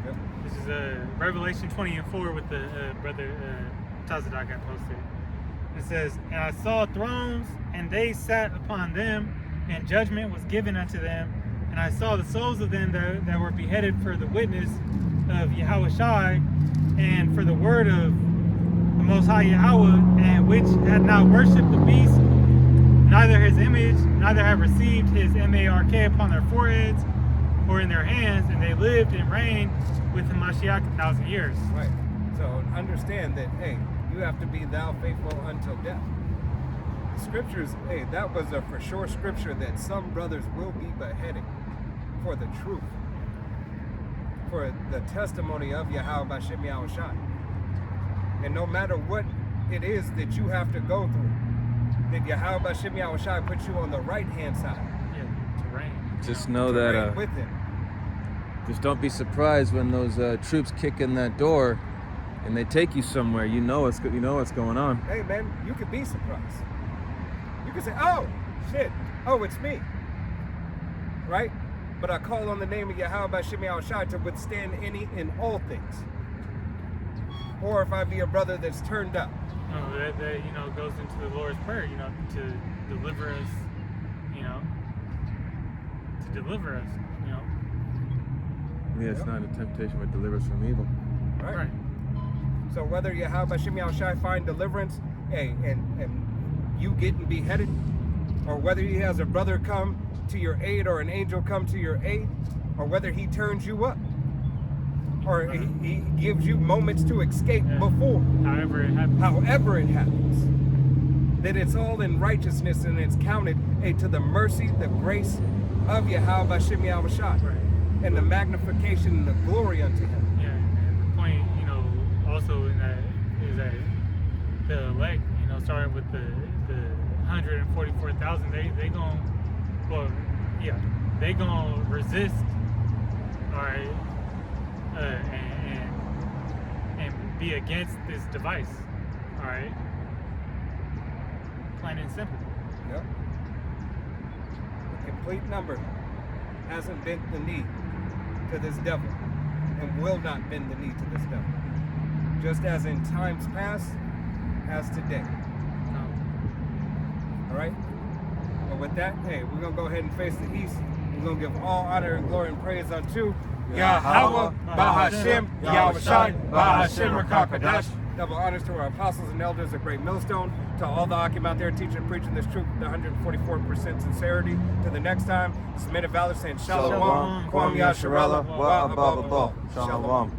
Yep. This is Revelation 20:4 with the brother Tazadok got posted. It says, and I saw thrones, and they sat upon them, and judgment was given unto them. And I saw the souls of them that were beheaded for the witness of Yahushai, and for the word of the Most High Yahweh, and which had not worshipped the beast, neither his image, neither have received his mark upon their foreheads or in their hands, and they lived and reigned with the Mashiach 1,000 years. Right. So understand that, hey, you have to be thou faithful until death. The scriptures, hey, that was a for sure scripture that some brothers will be beheaded for the truth, for the testimony of Yahweh Bashem Yahushai. And no matter what it is that you have to go through, that Yahweh Bashem Yahushai puts you on the right hand side. Yeah, to reign. Just know to that. reign with him. Just don't be surprised when those troops kick in that door, and they take you somewhere. You know what's going on. Hey man, you could be surprised. You could say, "Oh shit, oh it's me," right? But I call on the name of Yahweh Bashem Yahushai to withstand any and all things. Or if I be a brother that's turned up. That goes into the Lord's Prayer, to deliver us, Yeah, it's not a temptation, but deliver us from evil. Right. So whether Yahweh Bashem Yahushai find deliverance, hey, and you getting beheaded, or whether he has a brother come to your aid or an angel come to your aid, or whether he turns you up, or he gives you moments to escape before. However it happens. That it's all in righteousness and it's counted to the mercy, the grace of Yahweh Bashem Yahushai. Right. And the magnification and the glory unto him. Yeah, and the point, also in that is that the elect, starting with the 144,000, they gonna resist, all right, and be against this device, all right, plain and simple. Yep. The complete number hasn't bent the knee to this devil and will not bend the knee to this devil. Just as in times past, as today. No. All right? But with that, hey, we're going to go ahead and face the east. We're going to give all honor and glory and praise unto Yahweh, Bahashem, Yahushai, Bahashem, Rakakadash. Double honors to our apostles and elders of Great Millstone, to all the Akim out there teaching and preaching this truth with 144% sincerity. To the next time, this is Men of Valor saying Shalom, Kwam Yasharallah, Wa Abba. Shalom.